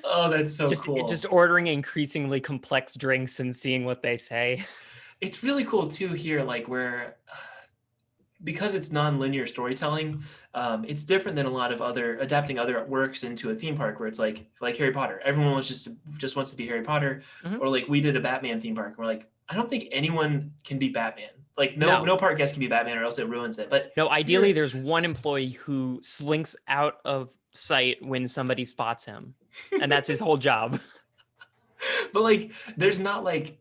Oh, that's so cool. Just ordering increasingly complex drinks and seeing what they say. It's really cool too here, like where, because it's non-linear storytelling, it's different than a lot of adapting other works into a theme park, where it's like Harry Potter. Everyone was just wants to be Harry Potter, or like we did a Batman theme park. And we're like, I don't think anyone can be Batman. Like no park guest can be Batman, or else it ruins it. But no, ideally there's one employee who slinks out of sight when somebody spots him, and that's his whole job. But like, there's not like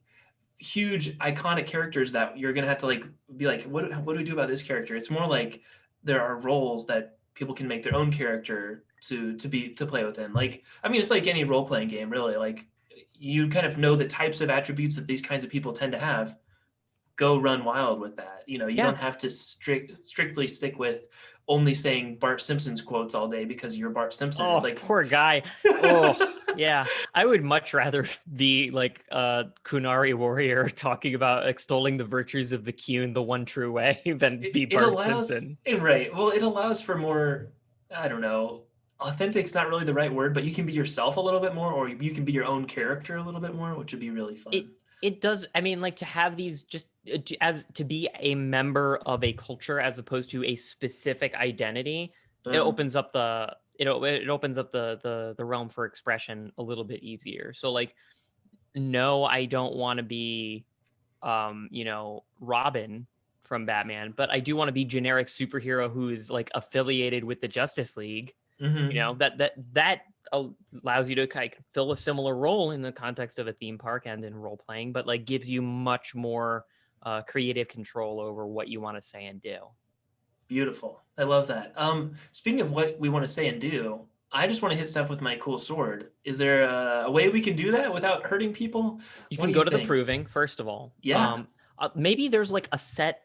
huge iconic characters that you're gonna have to like be like, what do we do about this character? It's more like there are roles that people can make their own character to play within. Like, I mean, it's like any role-playing game, really. Like, you kind of know the types of attributes that these kinds of people tend to have. Go run wild with that. You don't have to strictly stick with only saying Bart Simpson's quotes all day because you're Bart Simpson. Oh, it's like, poor guy. Oh, yeah. I would much rather be like a Kunari warrior talking about extolling the virtues of the Kyun the one true way than be Bart Simpson. Right. Well, it allows for more, I don't know, authentic's not really the right word, but you can be yourself a little bit more, or you can be your own character a little bit more, which would be really fun. It does. I mean, like, to have these just to be a member of a culture as opposed to a specific identity, it opens up the realm for expression a little bit easier. So like, no, I don't want to be, Robin from Batman, but I do want to be generic superhero who is like affiliated with the Justice League. Mm-hmm. That allows you to kind of fill a similar role in the context of a theme park and in role playing, but like gives you much more creative control over what you want to say and do. Beautiful. I love that. Speaking of what we want to say and do, I just want to hit stuff with my cool sword. Is there a way we can do that without hurting people? You can go to the proving, first of all. Yeah. Maybe there's like a set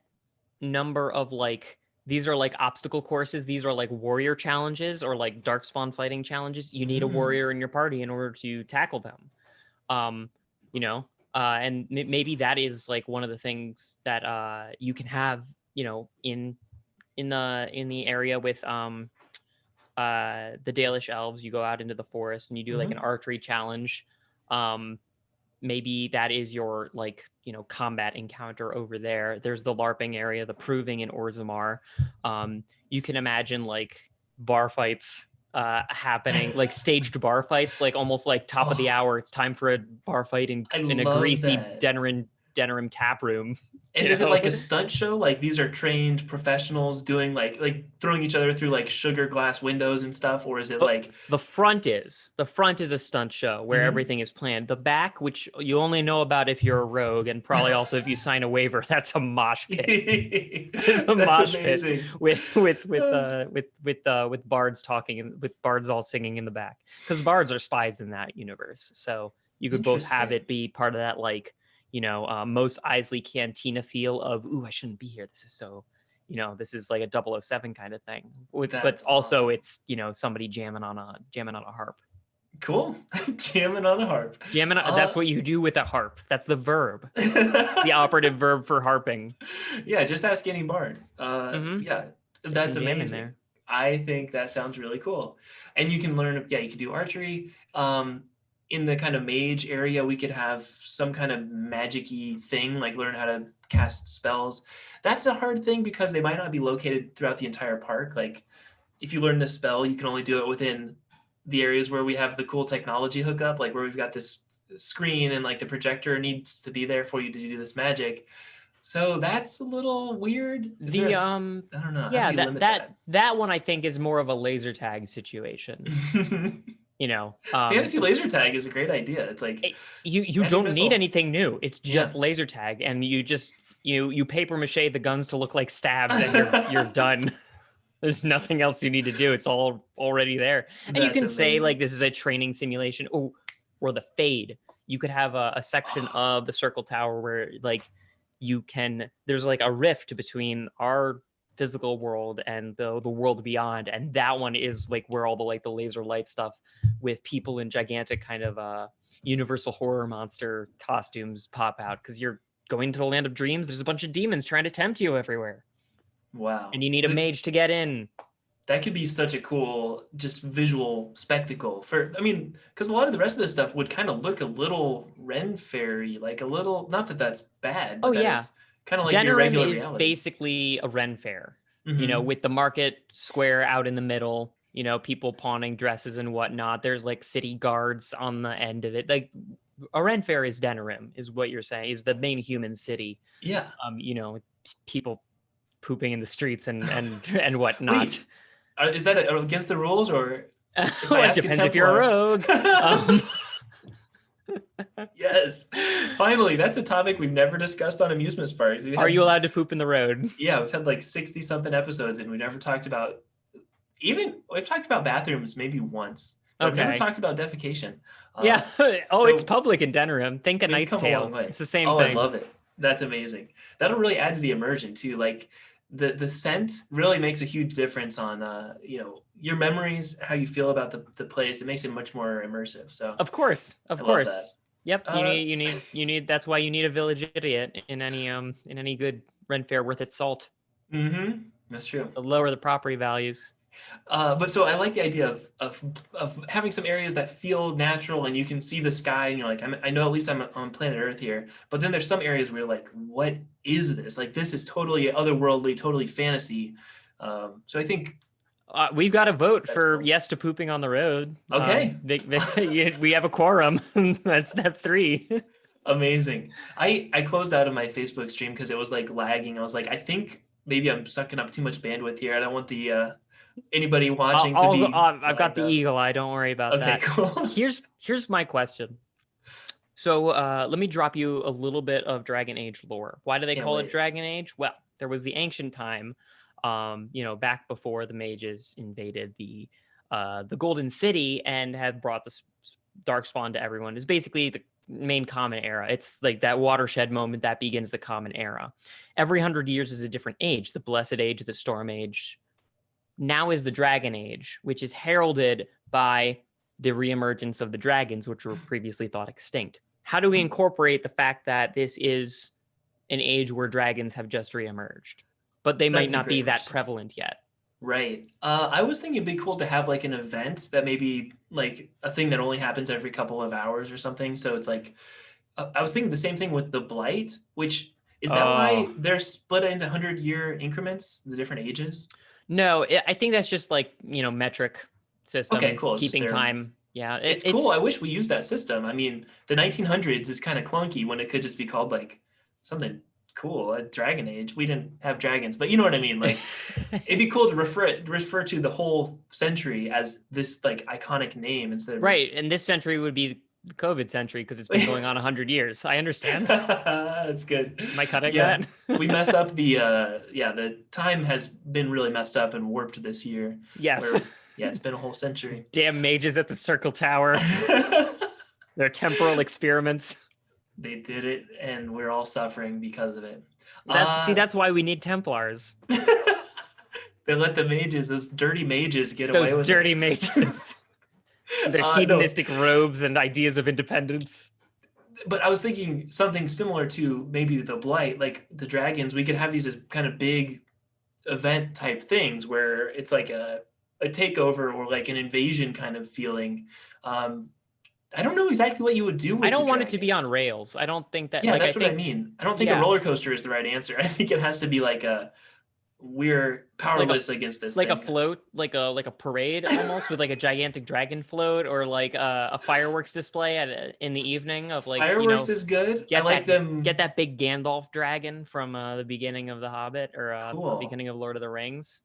number of like, these are like obstacle courses. These are like warrior challenges or like darkspawn fighting challenges. You need a warrior in your party in order to tackle them. And maybe that is like one of the things that you can have, in the area with the Dalish elves. You go out into the forest and you do like an archery challenge. Maybe that is your combat encounter over there. There's the LARPing area, the Proving in Orzammar. You can imagine bar fights happening, staged bar fights, almost top of the hour. It's time for a bar fight in a greasy Denerim tap room. And is it like a stunt show? Like these are trained professionals doing like throwing each other through sugar glass windows and stuff, or is it the front is a stunt show where everything is planned. The back, which you only know about if you're a rogue, and probably also if you sign a waiver, that's a mosh pit. It's a mosh pit with bards talking, with bards all singing in the back, because bards are spies in that universe. So you could both have it be part of that Mos Eisley Cantina feel of, ooh, I shouldn't be here. This is so, this is like a 007 kind of thing. But also awesome. It's, somebody jamming on a harp. Cool. Jamming on a harp. That's what you do with a harp. That's the verb. The operative verb for harping. Yeah, just ask any bard. Yeah, that's amazing. There. I think that sounds really cool. And you can learn, you can do archery. In the kind of mage area, we could have some kind of magic-y thing, learn how to cast spells. That's a hard thing because they might not be located throughout the entire park. If you learn this spell, you can only do it within the areas where we have the cool technology hookup, where we've got this screen and the projector needs to be there for you to do this magic. So that's a little weird. I don't know. Yeah, that one I think is more of a laser tag situation. Fantasy laser tag is a great idea. It's you don't need anything new. It's just laser tag, and you just you paper mache the guns to look like stabs, and you're done. There's nothing else you need to do. It's all already there. And you can say this is a training simulation. Or the Fade. You could have a section of the Circle Tower where there's a rift between our physical world and the world beyond, and that one is where all the laser light stuff with people in gigantic kind of universal horror monster costumes pop out, because you're going to the land of dreams. There's a bunch of demons trying to tempt you everywhere. Wow. And you need a mage to get in. That could be such a cool just visual spectacle because a lot of the rest of this stuff would kind of look a little Ren Fairy, a little, not that that's bad, but it's kind of your regular reality. Denerim is basically a Ren Fair, with the market square out in the middle, people pawning dresses and whatnot. There's city guards on the end of it. A Ren Fair is Denerim, is what you're saying, is the main human city. Yeah. People pooping in the streets and whatnot. Wait, is that against the rules, or? Well, it depends if you're a rogue. Yes. Finally, that's a topic we've never discussed on amusement parks. Are you allowed to poop in the road? Yeah, we've had 60 something episodes, and we've never talked about we've talked about bathrooms maybe once. But we've never talked about defecation. Yeah. It's public in Denerim. Think A Knight's Tale. It's the same thing. I love it. That's amazing. That'll really add to the immersion too. The scent really makes a huge difference on your memories, how you feel about the place. It makes it much more immersive. So of course. Yep. You need. That's why you need a village idiot in any good Ren Fair worth its salt. Mm-hmm. That's true. To lower the property values. But so I like the idea of having some areas that feel natural, and you can see the sky, and you're I know at least I'm on planet Earth here. But then there's some areas where you're what is this? This is totally otherworldly, totally fantasy. So I think we've got to vote for cool. Yes to pooping on the road. Okay, we have a quorum. That's 3. Amazing. I closed out of my Facebook stream because it was lagging. I was I think maybe I'm sucking up too much bandwidth here. I don't want the anybody watching to be. I've got the eagle eye. Don't worry about that. Okay, cool. Here's my question. So let me drop you a little bit of Dragon Age lore. Why do they call it Dragon Age? Well, there was the ancient time, back before the mages invaded the Golden City and had brought the Darkspawn to everyone. It's basically the main common era. It's that watershed moment that begins the common era. Every 100 years is a different age. The Blessed Age, the Storm Age. Now is the Dragon Age, which is heralded by the reemergence of the dragons, which were previously thought extinct. How do we incorporate the fact that this is an age where dragons have just reemerged, but they might not be that prevalent yet? Right. I was thinking it'd be cool to have like an event that maybe like a thing that only happens every couple of hours or something. So it's like, I was thinking the same thing with the Blight, which is that why Oh. they're split into 100-year increments, the different ages? No, I think that's just like, metric system, Okay, cool. It's just keeping their time. Yeah, It's cool. I wish we used that system. I mean, the 1900s is kind of clunky when it could just be called like something cool, a Dragon Age. We didn't have dragons, but you know what I mean. Like, it'd be cool to refer to the whole century as this like iconic name instead of right. And this century would be the COVID century because it's been going on 100 years. I understand. That's good. Am I cutting Yeah, that? we mess up the time has been really messed up and warped this year. Yes. Where, yeah, it's been a whole century. Damn mages at the Circle Tower. Their temporal experiments. They did it, and we're all suffering because of it. See, that's why we need Templars. They let the mages, those dirty mages, get away with Those dirty mages. Their hedonistic robes and ideas of independence. But I was thinking something similar to maybe the Blight, like the dragons. We could have these as kind of big event type things where it's like a takeover or like an invasion kind of feeling. I don't know exactly what you would do with I don't the want it to be on dragons. rails. I don't think that. Yeah, like, that's what I mean. I don't think a roller coaster is the right answer. I think it has to be like we're powerless against this like thing. a float, like a parade almost with like a gigantic dragon float, or like a fireworks display in the evening of like fireworks is good. I like them. Get that big Gandalf dragon from the beginning of The Hobbit or Cool. beginning of Lord of the Rings.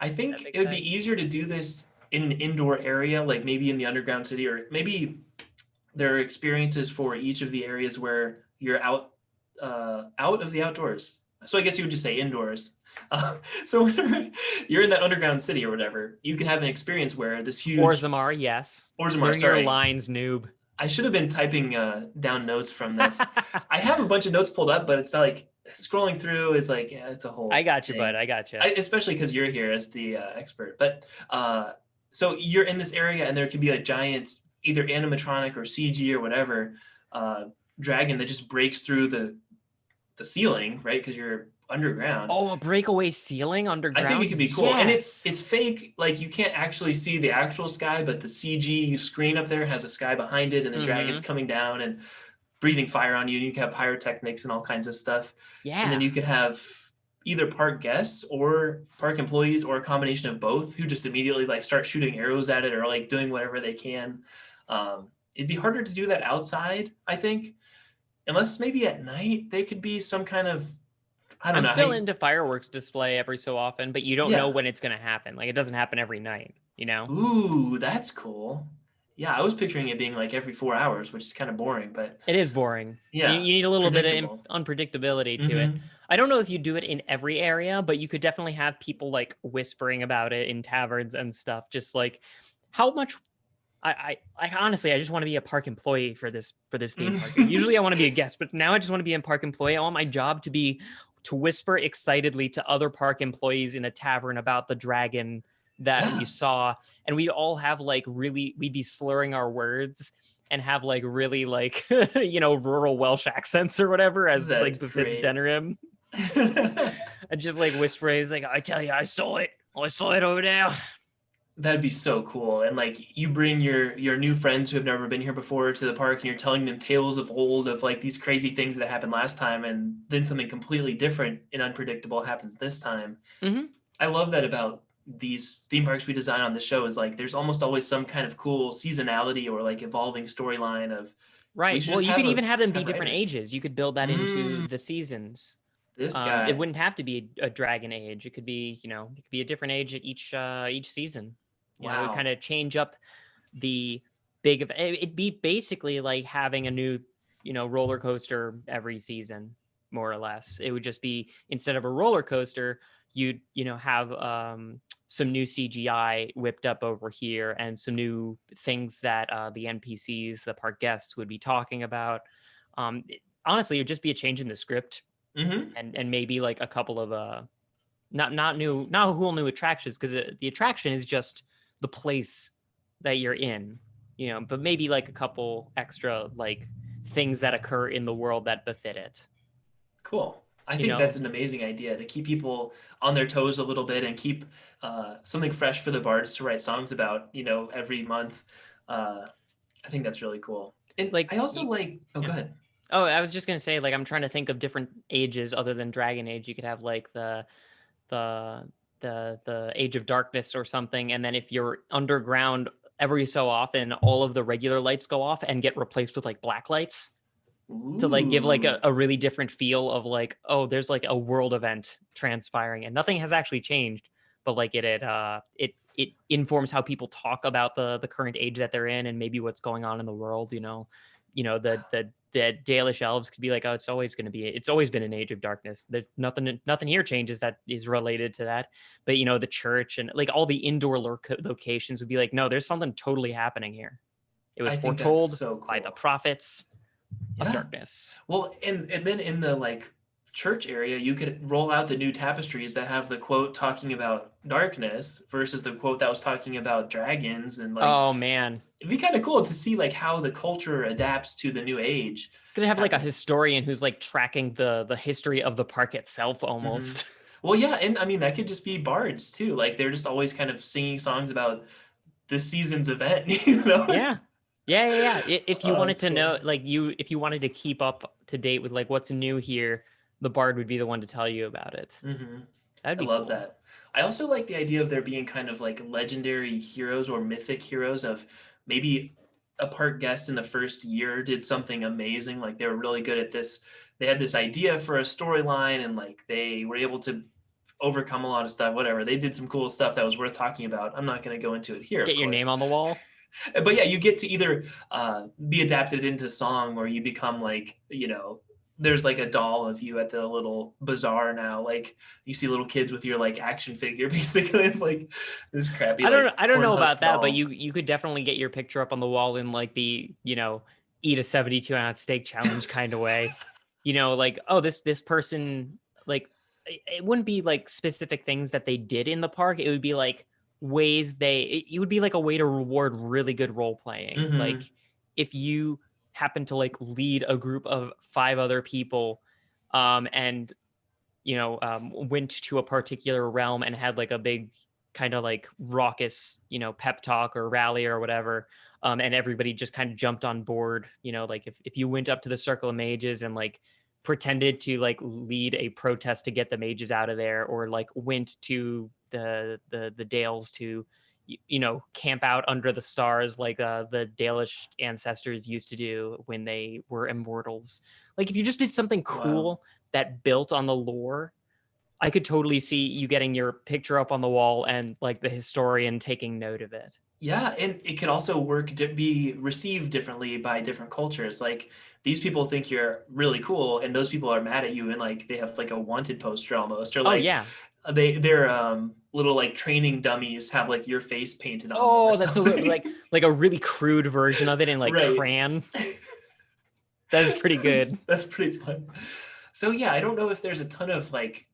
I think it would be easier to do this in an indoor area, like maybe in the underground city, or maybe there are experiences for each of the areas where you're out of the outdoors. So I guess you would just say indoors. So whenever you're in that underground city or whatever, you can have an experience where this huge Orzammar, yes. Orzammar, Learn sorry. your lines, noob. I should have been typing down notes from this. I have a bunch of notes pulled up, but it's not like scrolling through is like, yeah, it's a whole I got you, thing. bud. I got you. Especially because you're here as the expert. But so you're in this area and there could be a giant, either animatronic or CG or whatever, dragon that just breaks through the ceiling, right? Because you're underground. Oh, a breakaway ceiling underground? I think it could be cool. Yes. And it's fake. Like you can't actually see the actual sky, but the CG screen up there has a sky behind it and the dragon's coming down and breathing fire on you. And you can have pyrotechnics and all kinds of stuff. Yeah. And then you could have either park guests or park employees or a combination of both who just immediately like start shooting arrows at it or like doing whatever they can. It'd be harder to do that outside, I think, unless maybe at night there could be some kind of, I don't know. I'm still into fireworks display every so often, but you don't know when it's going to happen. Like it doesn't happen every night, you know? Ooh, that's cool. Yeah, I was picturing it being like every 4 hours, which is kind of boring, but it is boring. Yeah, you need a little bit of unpredictability to it. I don't know if you do it in every area, but you could definitely have people like whispering about it in taverns and stuff. Just like how much. I honestly, I just want to be a park employee for this theme park. Usually I want to be a guest, but now I just want to be a park employee. I want my job to be to whisper excitedly to other park employees in a tavern about the dragon that we saw. And we'd all have like we'd be slurring our words and have like really like, rural Welsh accents or whatever as like befits Denerim. And just like whispering, like, I tell you, I saw it over there. That'd be so cool. And like you bring your new friends who have never been here before to the park and you're telling them tales of old of like these crazy things that happened last time and then something completely different and unpredictable happens this time. I love that about these theme parks we design on the show is like there's almost always some kind of cool seasonality or like evolving storyline of right. Well, you could even have them be different ages. You could build that into the seasons. This guy. It wouldn't have to be a dragon age. It could be, it could be a different age at each season. Wow. It would kind of change up the it'd be basically like having a new, roller coaster every season, more or less. It would just be instead of a roller coaster, you'd, have some new CGI whipped up over here and some new things that the NPCs, the park guests would be talking about. Honestly, it would just be a change in the script and maybe like a couple of not whole new attractions, because the attraction is just the place that you're in, but maybe like a couple extra like things that occur in the world that befit it. Cool. I think that's an amazing idea, to keep people on their toes a little bit and keep something fresh for the bards to write songs about, every month. I think that's really cool. And like, I also go ahead. Oh, I was just gonna say, like, I'm trying to think of different ages other than Dragon Age. You could have like the Age of Darkness or something, and then if you're underground, every so often all of the regular lights go off and get replaced with like black lights. Ooh. To like give like a really different feel of like, oh, there's like a world event transpiring and nothing has actually changed, but like it informs how people talk about the current age that they're in and maybe what's going on in the world. The Dalish elves could be like, oh, it's always been an age of darkness. There's nothing here changes that is related to that. But the church and like all the indoor locations would be like, no, there's something totally happening here. It was foretold by the prophets of darkness. Well, and then in the like church area, you could roll out the new tapestries that have the quote talking about darkness versus the quote that was talking about dragons, and like, oh man, it'd be kind of cool to see like how the culture adapts to the new age. Gonna have like a historian who's like tracking the history of the park itself almost. Mm-hmm. Well, yeah, and I mean that could just be bards too. Like they're just always kind of singing songs about this season's event. Yeah. If you wanted to know, like if you wanted to keep up to date with like what's new here, the bard would be the one to tell you about it. Mm-hmm. I love that. I also like the idea of there being kind of like legendary heroes or mythic heroes, of maybe a park guest in the first year did something amazing. Like they were really good at this. They had this idea for a storyline and like they were able to overcome a lot of stuff, whatever. They did some cool stuff that was worth talking about. I'm not going to go into it here. Get your name on the wall. But yeah, you get to either be adapted into song, or you become like, there's like a doll of you at the little bazaar now. Like you see little kids with your like action figure, basically, like this crappy. I don't know about that, but you could definitely get your picture up on the wall in like the eat a 72-ounce steak challenge kind of way. Like, oh, this person, like, it wouldn't be like specific things that they did in the park. It would be like ways it would be like a way to reward really good role playing. Mm-hmm. Like if you happen to like lead a group of 5 other people and went to a particular realm and had like a big kind of like raucous pep talk or rally or whatever, and everybody just kind of jumped on board. Like if you went up to the Circle of Mages and like pretended to like lead a protest to get the mages out of there, or like went to the Dales to camp out under the stars like the Dalish ancestors used to do when they were immortals. Like if you just did something cool that built on the lore, I could totally see you getting your picture up on the wall and like the historian taking note of it. Yeah, and it could also be received differently by different cultures. Like these people think you're really cool, and those people are mad at you, and like they have like a wanted poster almost, or like their little like training dummies have like your face painted on them. Oh, that's like a really crude version of it in like crayon. That is pretty good. That's pretty fun. So yeah, I don't know if there's a ton of like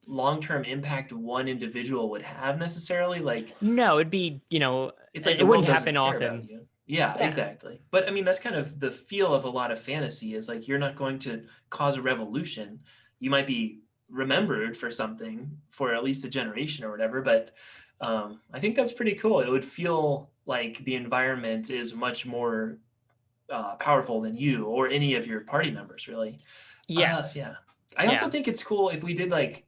long-term impact one individual would have necessarily. Like no, it'd be it's like it wouldn't happen often. Yeah, exactly. But I mean that's kind of the feel of a lot of fantasy, is like you're not going to cause a revolution. You might be remembered for something for at least a generation or whatever, but I think that's pretty cool. It would feel like the environment is much more powerful than you or any of your party members, really. Yes. I also think it's cool if we did like,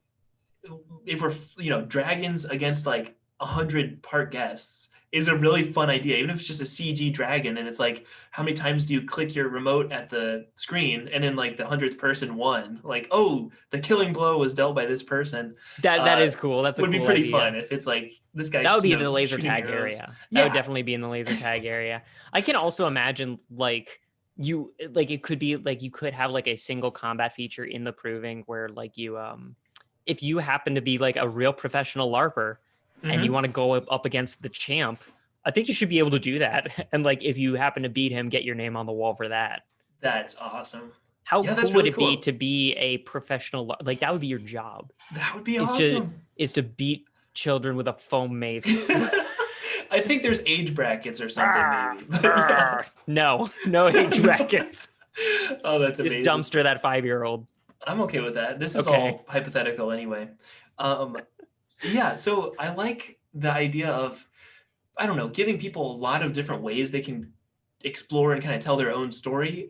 if we're dragons against like 100 park guests is a really fun idea, even if it's just a CG dragon, and it's like how many times do you click your remote at the screen and then like the 100th person won, like, oh, the killing blow was dealt by this person. That is cool. That would be pretty fun if it's like this guy. That would be in the laser tag area. That would definitely be in the laser tag area. I can also imagine like it could be like you could have like a single combat feature in the proving where like you if you happen to be like a real professional LARPer and you want to go up against the champ, I think you should be able to do that. And like if you happen to beat him, get your name on the wall for that. That's awesome. How cool would it be to be a professional? Like that would be your job. That would be awesome. Is to beat children with a foam mace. I think there's age brackets or something, maybe. No age brackets. Oh, that's amazing. Just dumpster that 5-year-old. I'm okay with that. This is Okay. all hypothetical anyway. Yeah, so I like the idea of, I don't know, giving people a lot of different ways they can explore and kind of tell their own story.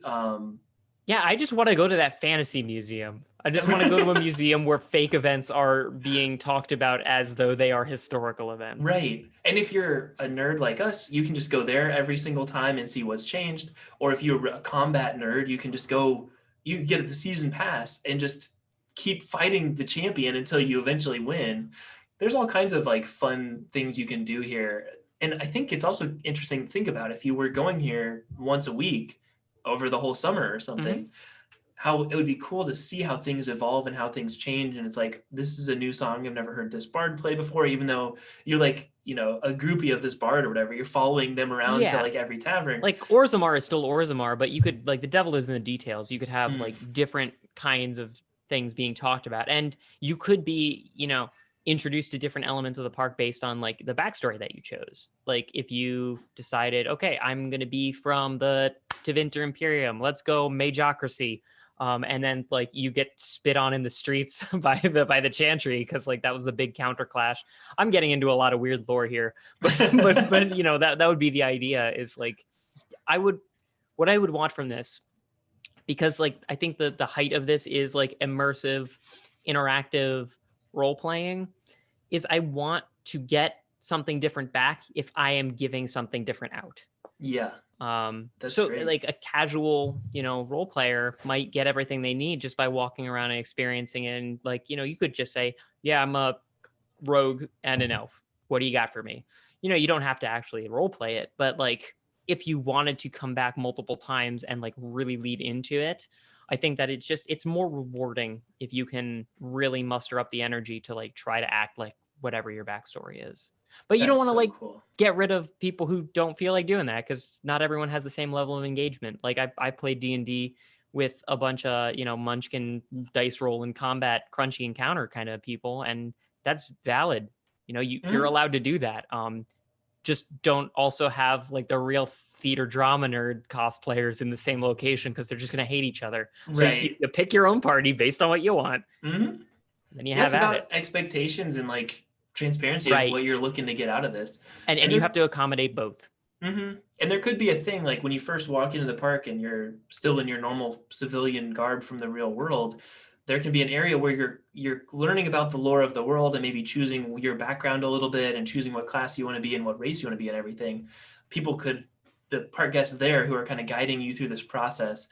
Yeah, I just want to go to that fantasy museum. I just want to go to a museum where fake events are being talked about as though they are historical events. Right. And if you're a nerd like us, you can just go there every single time and see what's changed. Or if you're a combat nerd, you can just go, you can get the season pass and just keep fighting the champion until you eventually win. There's all kinds of like fun things you can do here. And I think it's also interesting to think about if you were going here once a week over the whole summer or something, how it would be cool to see how things evolve and how things change. And it's like, this is a new song. I've never heard this bard play before, even though you're like, you know, a groupie of this bard or whatever. You're following them around to like every tavern. Like Orzammar is still Orzammar, but you could, like, the devil is in the details. You could have like different kinds of things being talked about. And you could be, you know, introduced to different elements of the park based on like the backstory that you chose. Like if you decided, okay, I'm going to be from the Tevinter Imperium, let's go Magocracy. And then like you get spit on in the streets by the Chantry because like that was the big counter clash. I'm getting into a lot of weird lore here, but you know that would be the idea. Is like what I would want from this, because like I think the height of this is like immersive, interactive role playing. Is I want to get something different back if I am giving something different out. Yeah. That's so great. Like a casual, you know, role player might get everything they need just by walking around and experiencing it. And like, you know, you could just say, yeah, I'm a rogue and an elf. What do you got for me? You know, you don't have to actually role play it, but like if you wanted to come back multiple times and like really lead into it, I think that it's more rewarding if you can really muster up the energy to like try to act like whatever your backstory is. But you don't want to get rid of people who don't feel like doing that, because not everyone has the same level of engagement. Like I played D&D with a bunch of, you know, munchkin dice roll and combat crunchy encounter kind of people, and that's valid. You know, you're allowed to do that. Just don't also have like the real theater drama nerd cosplayers in the same location, because they're just going to hate each other. So you pick your own party based on what you want. Then you have it's about it. Expectations and like transparency of what you're looking to get out of this. And you have to accommodate both. And there could be a thing like when you first walk into the park and you're still in your normal civilian garb from the real world, there can be an area where you're learning about the lore of the world and maybe choosing your background a little bit and choosing what class you want to be and what race you want to be and everything. The park guests there who are kind of guiding you through this process,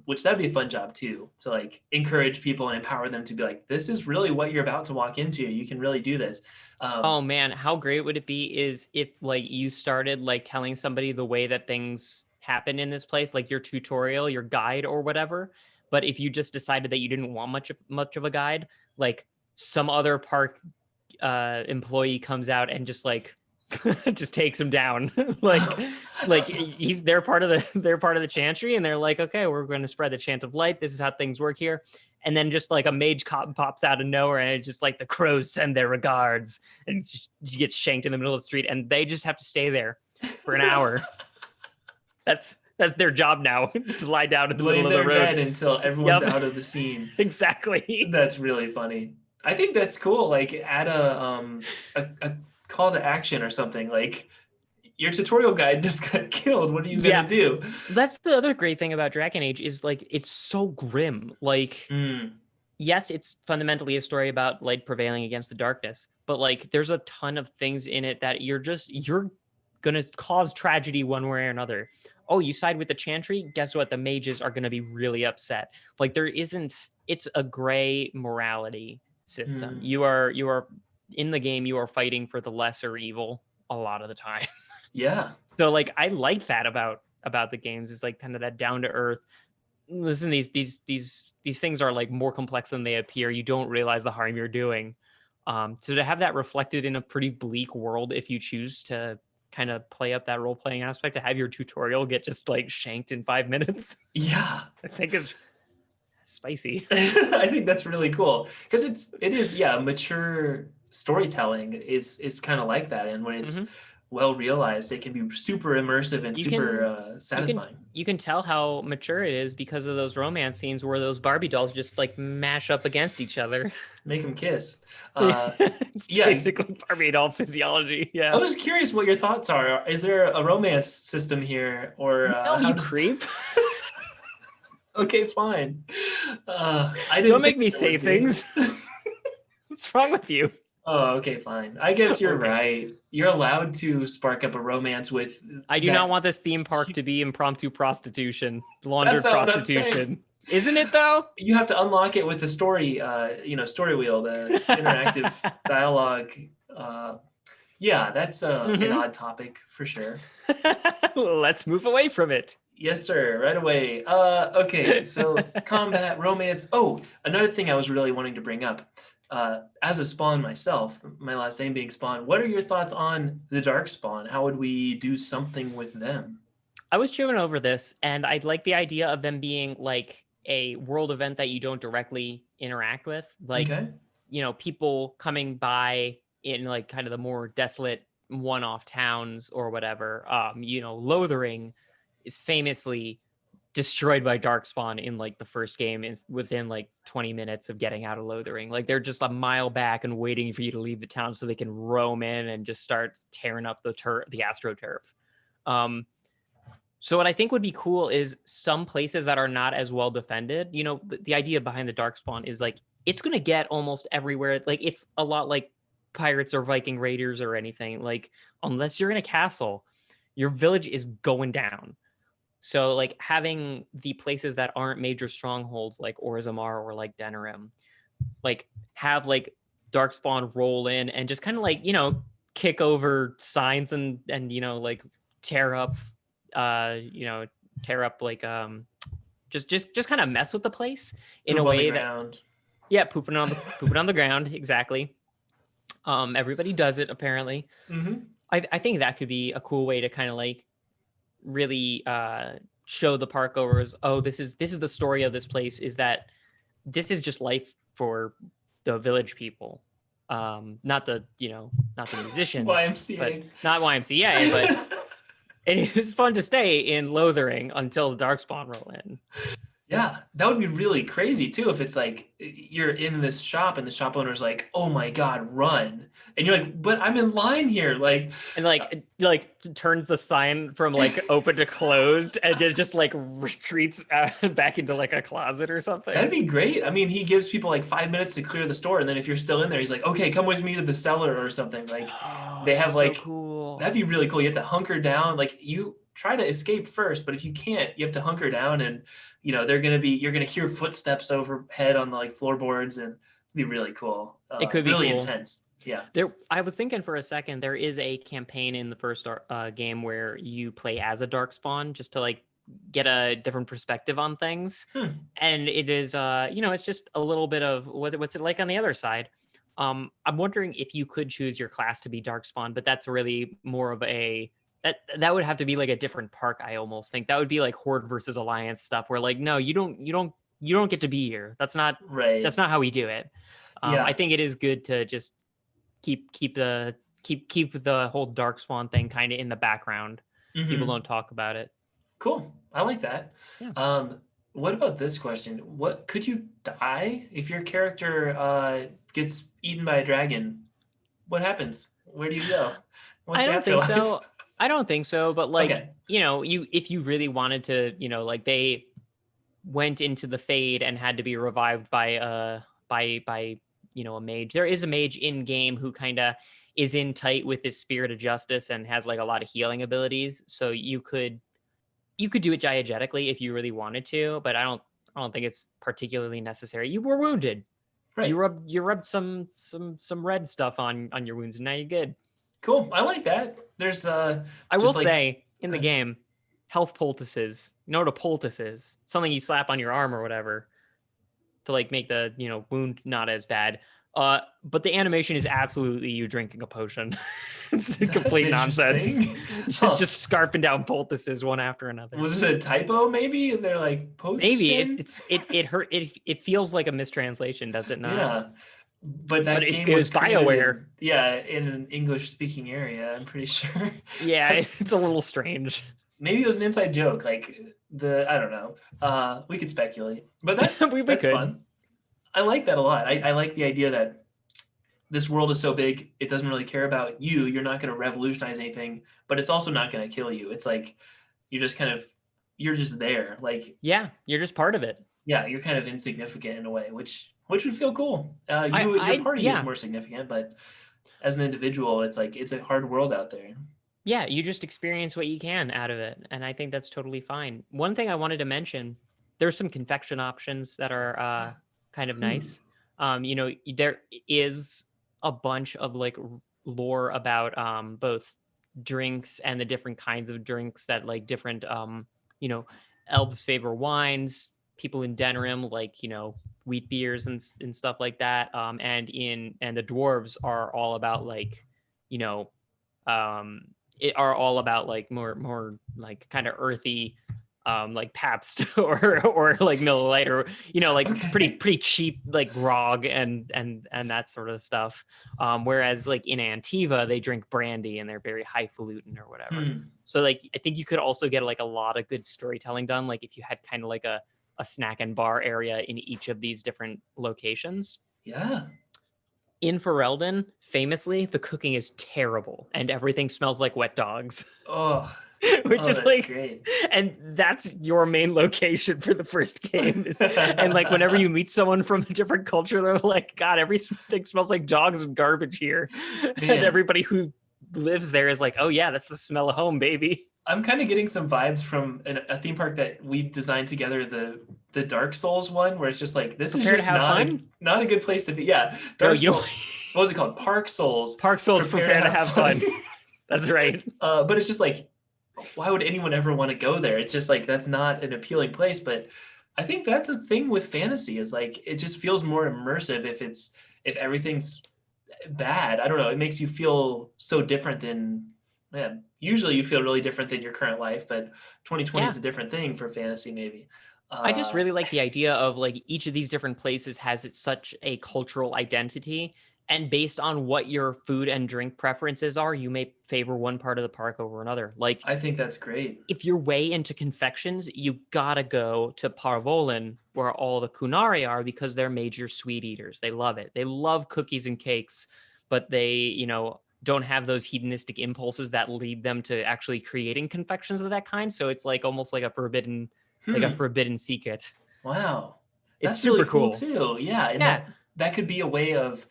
which that'd be a fun job too, to like encourage people and empower them to be like, this is really what you're about to walk into. You can really do this. Oh man, how great would it be is if like you started like telling somebody the way that things happen in this place, like your tutorial, your guide or whatever. But if you just decided that you didn't want much of a guide, like some other park employee comes out and just like just takes him down. like they're part of the Chantry, and they're like, okay, we're going to spread the chant of light. This is how things work here. And then just like a mage cop pops out of nowhere, and it's just like the crows send their regards, and you get shanked in the middle of the street, and they just have to stay there for an hour. That's their job now, to lie down in the middle of the road dead until everyone's out of the scene. Exactly. That's really funny. I think that's cool. Like add a call to action or something. Like your tutorial guide just got killed. What are you gonna do? That's the other great thing about Dragon Age is like it's so grim. Like yes, it's fundamentally a story about light prevailing against the darkness, but like there's a ton of things in it that you're gonna cause tragedy one way or another. Oh, you side with the Chantry? Guess what? The mages are gonna be really upset. Like it's a gray morality system. You are in the game, you are fighting for the lesser evil a lot of the time. Yeah. So like I like that about the games, is like kind of that down to earth. Listen, these things are like more complex than they appear. You don't realize the harm you're doing. So to have that reflected in a pretty bleak world, if you choose to kind of play up that role playing aspect, to have your tutorial get just like shanked in 5 minutes. Yeah. I think is spicy. I think that's really cool, because it is mature storytelling is kind of like that. And when well realized, they can be super immersive and super satisfying. You can tell how mature it is because of those romance scenes where those Barbie dolls just like mash up against each other. Make them kiss. It's basically Barbie doll physiology. Yeah. I was curious what your thoughts are. Is there a romance system here, or no, you creep? Okay, fine. I didn't. Don't make me say things. What's wrong with you? Oh, okay, fine. I guess you're right. You're allowed to spark up a romance with. I do not want this theme park to be impromptu prostitution, laundered prostitution. Isn't it though? You have to unlock it with the story, story wheel, the interactive dialogue. Yeah, that's an odd topic for sure. Let's move away from it. Yes, sir. Right away. Okay, so combat, romance. Oh, another thing I was really wanting to bring up. As a Spawn myself, my last name being Spawn, what are your thoughts on the Dark Spawn? How would we do something with them? I was chewing over this, and I like the idea of them being like a world event that you don't directly interact with. Like, people coming by in like kind of the more desolate one-off towns or whatever. Lothering is famously destroyed by Darkspawn in like the first game and within like 20 minutes of getting out of Lothering. Like they're just a mile back and waiting for you to leave the town so they can roam in and just start tearing up the AstroTurf. So what I think would be cool is some places that are not as well defended. The idea behind the Darkspawn is like it's going to get almost everywhere. Like it's a lot like Pirates or Viking Raiders or anything. Like unless you're in a castle, your village is going down. So like having the places that aren't major strongholds like Orzammar or like Denerim, like have like Darkspawn roll in and just kind of like, kick over signs and like tear up like just kind of mess with the place in a way that pooping on the ground. Exactly. Everybody does it apparently. I think that could be a cool way to kind of like really show the park goers, this is the story of this place, is that this is just life for the village people, not the musicians, YMCA. but not YMCA, but it is fun to stay in Lothering until the Darkspawn roll in. Yeah, that would be really crazy too if it's like you're in this shop and the shop owner's like, "Oh my God, run!" and you're like, "But I'm in line here!" Like turns the sign from like open to closed and just like retreats back into like a closet or something. That'd be great. I mean, he gives people like 5 minutes to clear the store, and then if you're still in there, he's like, "Okay, come with me to the cellar or something." Like they have like, so cool. That'd be really cool. You have to hunker down. Like you try to escape first, but if you can't, you have to hunker down and you're going to hear footsteps overhead on the like floorboards and it'd be really cool. It could be really cool. Intense. Yeah. I was thinking for a second, there is a campaign in the first game where you play as a Darkspawn just to like get a different perspective on things. And it is, it's just a little bit of what's it like on the other side. I'm wondering if you could choose your class to be Darkspawn, but that's really more of that would have to be like a different park. I almost think that would be like Horde versus Alliance stuff where like, no, you don't get to be here. That's not right. That's not how we do it. I think it is good to just keep the whole Darkspawn thing kind of in the background. People don't talk about it. Cool. I like that. Yeah. What about this question? What could you die if your character gets eaten by a dragon? What happens? Where do you go? I don't think so. I don't think so, but like, if you really wanted to, like they went into the Fade and had to be revived by a mage. There is a mage in game who kind of is in tight with his Spirit of Justice and has like a lot of healing abilities. So you could do it diegetically if you really wanted to, but I don't think it's particularly necessary. You were wounded. Right. You rubbed some red stuff on your wounds and now you're good. Cool. I like that. There's I will say in the game, health poultices. You know what a poultice is? It's something you slap on your arm or whatever to like make the wound not as bad. But the animation is absolutely you drinking a potion. It's complete nonsense. Just scarfing down poultices one after another. Was it a typo? Maybe they're like potion. Maybe it hurt. It feels like a mistranslation, does it not? Yeah. But that But game it was was BioWare. in an English-speaking area, I'm pretty sure. Yeah, it's a little strange. Maybe it was an inside joke, like I don't know. We could speculate, but that's We that's could. fun. I like that a lot. I like the idea that this world is so big, it doesn't really care about you. You're not going to revolutionize anything, but it's also not going to kill you. It's like you're just there. Like, yeah, you're just part of it. Yeah, you're kind of insignificant in a way, which would feel cool. Your party is more significant, but as an individual, it's like it's a hard world out there. Yeah, you just experience what you can out of it, and I think that's totally fine. One thing I wanted to mention, there's some confection options that are kind of nice. There is a bunch of like lore about both drinks and the different kinds of drinks that like different elves favor wines, people in Denerim like wheat beers and stuff like that, and the dwarves are all about like are all about like more like kind of earthy like Pabst or like Miller Lite or like pretty cheap like grog and that sort of stuff, whereas like in Antiva they drink brandy and they're very highfalutin or whatever. So like I think you could also get like a lot of good storytelling done, like if you had kind of like a snack and bar area in each of these different locations. Yeah. In Ferelden, famously, the cooking is terrible and everything smells like wet dogs. Oh, which is like great. And that's your main location for the first game. And like whenever you meet someone from a different culture, they're like, God, everything smells like dogs and garbage here. Man. And everybody who lives there is like, oh yeah, that's the smell of home, baby. I'm kind of getting some vibes from a theme park that we designed together, the Dark Souls one, where it's just like, this Prepare is just not a good place to be. Yeah. Dark Souls. What was it called? Park Souls. Park Souls, prepare to have fun. That's right. But it's just like, why would anyone ever want to go there? It's just like, that's not an appealing place. But I think that's a thing with fantasy, is like, it just feels more immersive if everything's bad. I don't know. It makes you feel so different than, usually you feel really different than your current life, but 2020 is a different thing for fantasy, maybe. I just really like the idea of like each of these different places has such a cultural identity, and based on what your food and drink preferences are, you may favor one part of the park over another. Like, I think that's great. If you're way into confections, you gotta go to Parvolin, where all the Kunari are, because they're major sweet eaters. They love it. They love cookies and cakes, but they, don't have those hedonistic impulses that lead them to actually creating confections of that kind. So it's like almost like a forbidden secret. Wow. It's super really cool too. Yeah. And that could be a way of,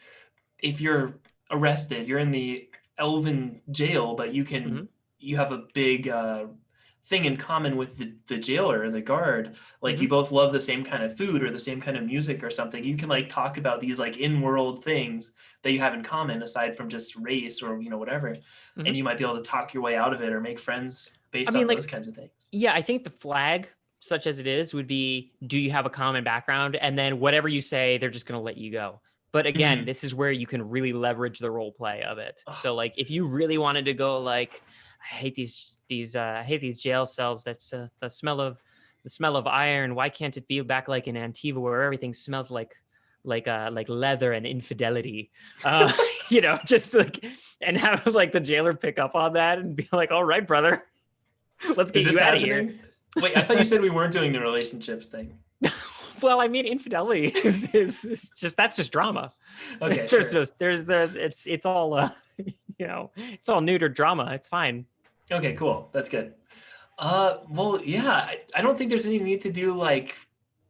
if you're arrested, you're in the elven jail, but you can, you have a big thing in common with the jailer or the guard. Like you both love the same kind of food or the same kind of music or something. You can like talk about these like in-world things that you have in common aside from just race or, whatever. And you might be able to talk your way out of it or make friends based on those kinds of things. Yeah. I think the flag, such as it is, would be, do you have a common background? And then whatever you say, they're just going to let you go. But again, this is where you can really leverage the role play of it. So like, if you really wanted to go like, I hate these jail cells. That's the smell of iron. Why can't it be back like in Antiva where everything smells like leather and infidelity? Just like, and have like the jailer pick up on that and be like, all right, brother, let's get you out of here. Wait, I thought you said we weren't doing the relationships thing. Well, I mean, infidelity is just, that's just drama. Okay, it's all it's all neutered drama. It's fine. Okay, cool. That's good. Well, yeah, I don't think there's any need to do like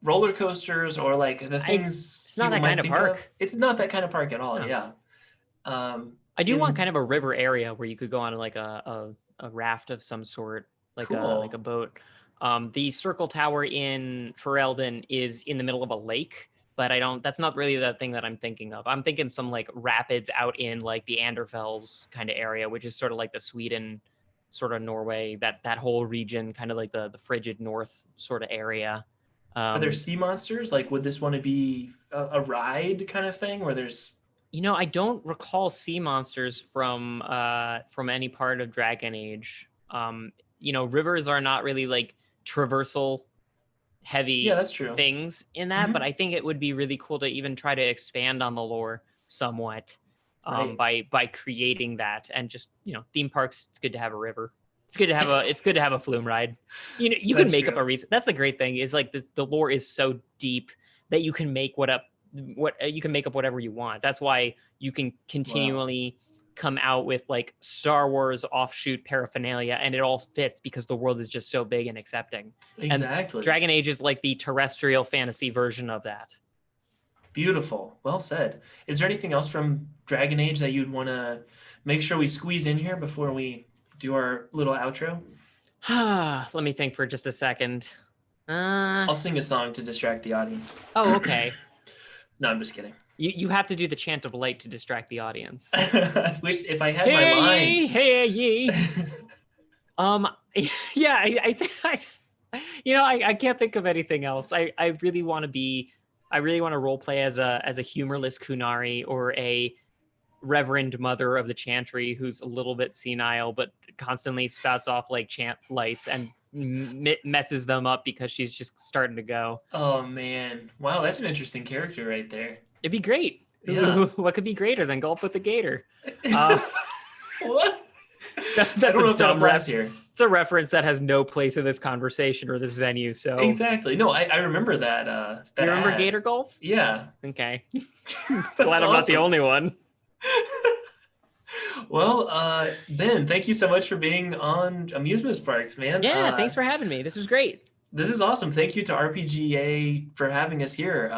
roller coasters or like the things. It's not that kind of park. It's not that kind of park at all. No. Yeah. I do want kind of a river area where you could go on like a raft of some sort, like a boat. The Circle Tower in Ferelden is in the middle of a lake, but that's not really the thing that I'm thinking of. I'm thinking some like rapids out in like the Anderfels kind of area, which is sort of like the Sweden, sort of Norway, that whole region, kind of like the frigid north sort of area. Are there sea monsters? Like, would this want to be a ride kind of thing where there's... I don't recall sea monsters from any part of Dragon Age. Rivers are not really like traversal heavy that's true. things in that, but I think it would be really cool to even try to expand on the lore somewhat Right. by creating that. And just, theme parks, it's good to have a river. It's good to have a flume ride. You can That's make up true. a reason. That's the great thing is like the lore is so deep that you can make you can make up whatever you want. That's why you can continually come out with like Star Wars offshoot paraphernalia, and it all fits because the world is just so big and accepting. Exactly. And Dragon Age is like the terrestrial fantasy version of that. Beautiful. Well said. Is there anything else from Dragon Age that you'd want to make sure we squeeze in here before we do our little outro? Let me think for just a second. I'll sing a song to distract the audience. Oh, okay. No, I'm just kidding. You have to do the chant of light to distract the audience. I wish if I had my lines. Hey ye. Yeah, I think I can't think of anything else. I really want to role play as a humorless Kunari or a reverend mother of the chantry who's a little bit senile but constantly spouts off like chant lights and messes them up because she's just starting to go. Oh man, wow, that's an interesting character right there. It'd be great. Yeah. What could be greater than Gulp with the Gator? What? That's I don't know a if that dumb applies here. It's a reference that has no place in this conversation or this venue. So Exactly. No, I remember that. That you remember ad. Gator Golf? Yeah. Okay. Glad I'm not the only one. Well, Ben, thank you so much for being on Amusement Sparks, man. Yeah, thanks for having me. This was great. This is awesome. Thank you to RPGA for having us here.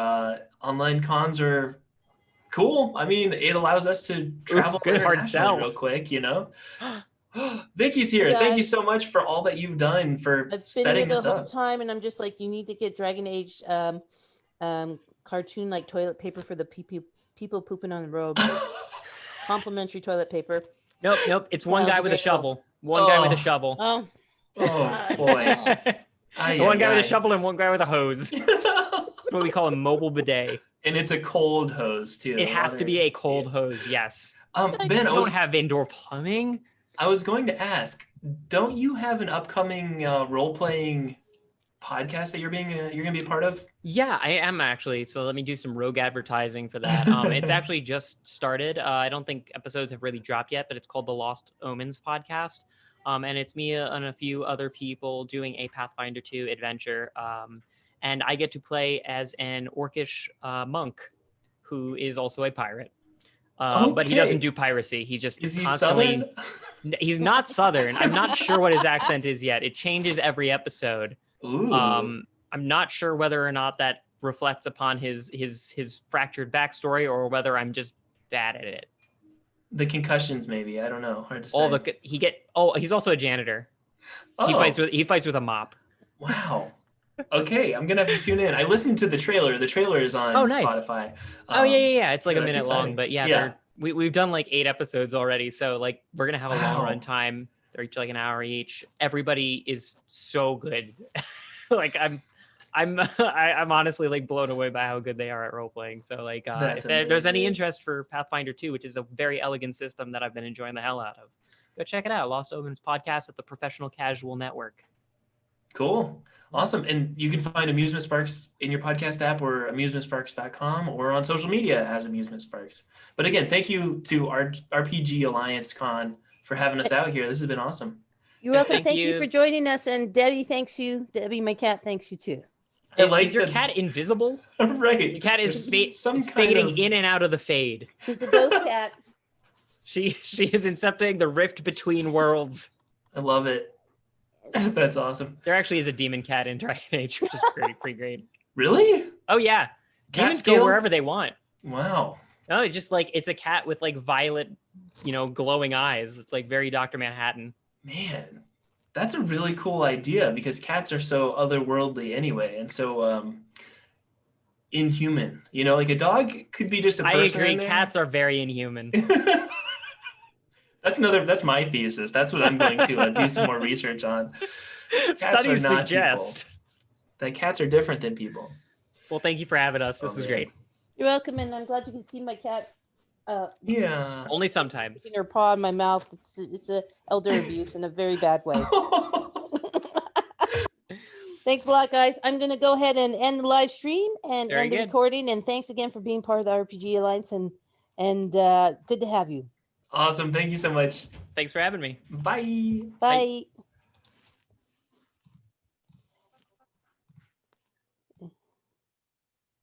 Online cons are cool. I mean, it allows us to travel good hard internationally sell. real quick, Vicky's here. Yeah, Thank you so much for all that you've done for I've been setting here the this whole up. time, and I'm just like, you need to get Dragon Age cartoon like toilet paper for the people pooping on the road. Complimentary toilet paper. Nope. It's one Well, guy with a great. shovel. One guy with a shovel. Oh, Oh boy. One guy with a shovel and one guy with a hose. What we call a mobile bidet. And it's a cold hose too. It has to be a cold hose, yes. Ben, I don't have indoor plumbing. I was going to ask, don't you have an upcoming role-playing podcast that you're gonna be a part of? Yeah, I am actually. So let me do some rogue advertising for that. It's actually just started. I don't think episodes have really dropped yet, but it's called the Lost Omens podcast. And it's me and a few other people doing a Pathfinder 2 adventure. And I get to play as an orcish monk who is also a pirate. But he doesn't do piracy. He just Is he constantly. Southern? He's not Southern. I'm not sure what his accent is yet. It changes every episode. Ooh. I'm not sure whether or not that reflects upon his fractured backstory or whether I'm just bad at it. The concussions, maybe. I don't know. Hard to say. He's also a janitor. Oh. He fights with a mop. Wow. Okay, I'm gonna have to tune in. I listened to the trailer. The trailer is on Spotify. Yeah. It's like a that's minute exciting. long, but we've done like 8 episodes already. So like we're gonna have a long run time. They're each like an hour each. Everybody is so good. Like I'm honestly like blown away by how good they are at role playing. So like if there's any interest for Pathfinder 2, which is a very elegant system that I've been enjoying the hell out of, go check it out. Lost Omens podcast at the Professional Casual Network. Cool. Awesome. And you can find Amusement Sparks in your podcast app or amusementsparks.com or on social media as Amusement Sparks. But again, thank you to our RPG Alliance Con for having us out here. This has been awesome. you're welcome. Thank you for joining us. And Debbie thanks you. Debbie, my cat, thanks you too. Is your cat invisible? Right. Your cat is fading in and out of the fade. She's a ghost cat. She is incepting the rift between worlds. I love it. That's awesome. There actually is a demon cat in Dragon Age, which is pretty great. Really? Oh yeah. Demons go wherever they want. Wow. Oh, it's just like it's a cat with like violet, glowing eyes. It's like very Dr. Manhattan. Man, that's a really cool idea because cats are so otherworldly anyway, and so inhuman. Like a dog could be just a person. I agree. Cats are very inhuman. That's my thesis. That's what I'm going to do some more research on. Studies suggest that cats are different than people. Well, thank you for having us. This is great. You're welcome, and I'm glad you can see my cat. Yeah. Only sometimes. Her paw in my mouth. It's a elder abuse in a very bad way. Thanks a lot, guys. I'm going to go ahead and end the live stream and end the recording. And thanks again for being part of the RPG Alliance. And And good to have you. Awesome. Thank you so much. Thanks for having me. Bye. Bye.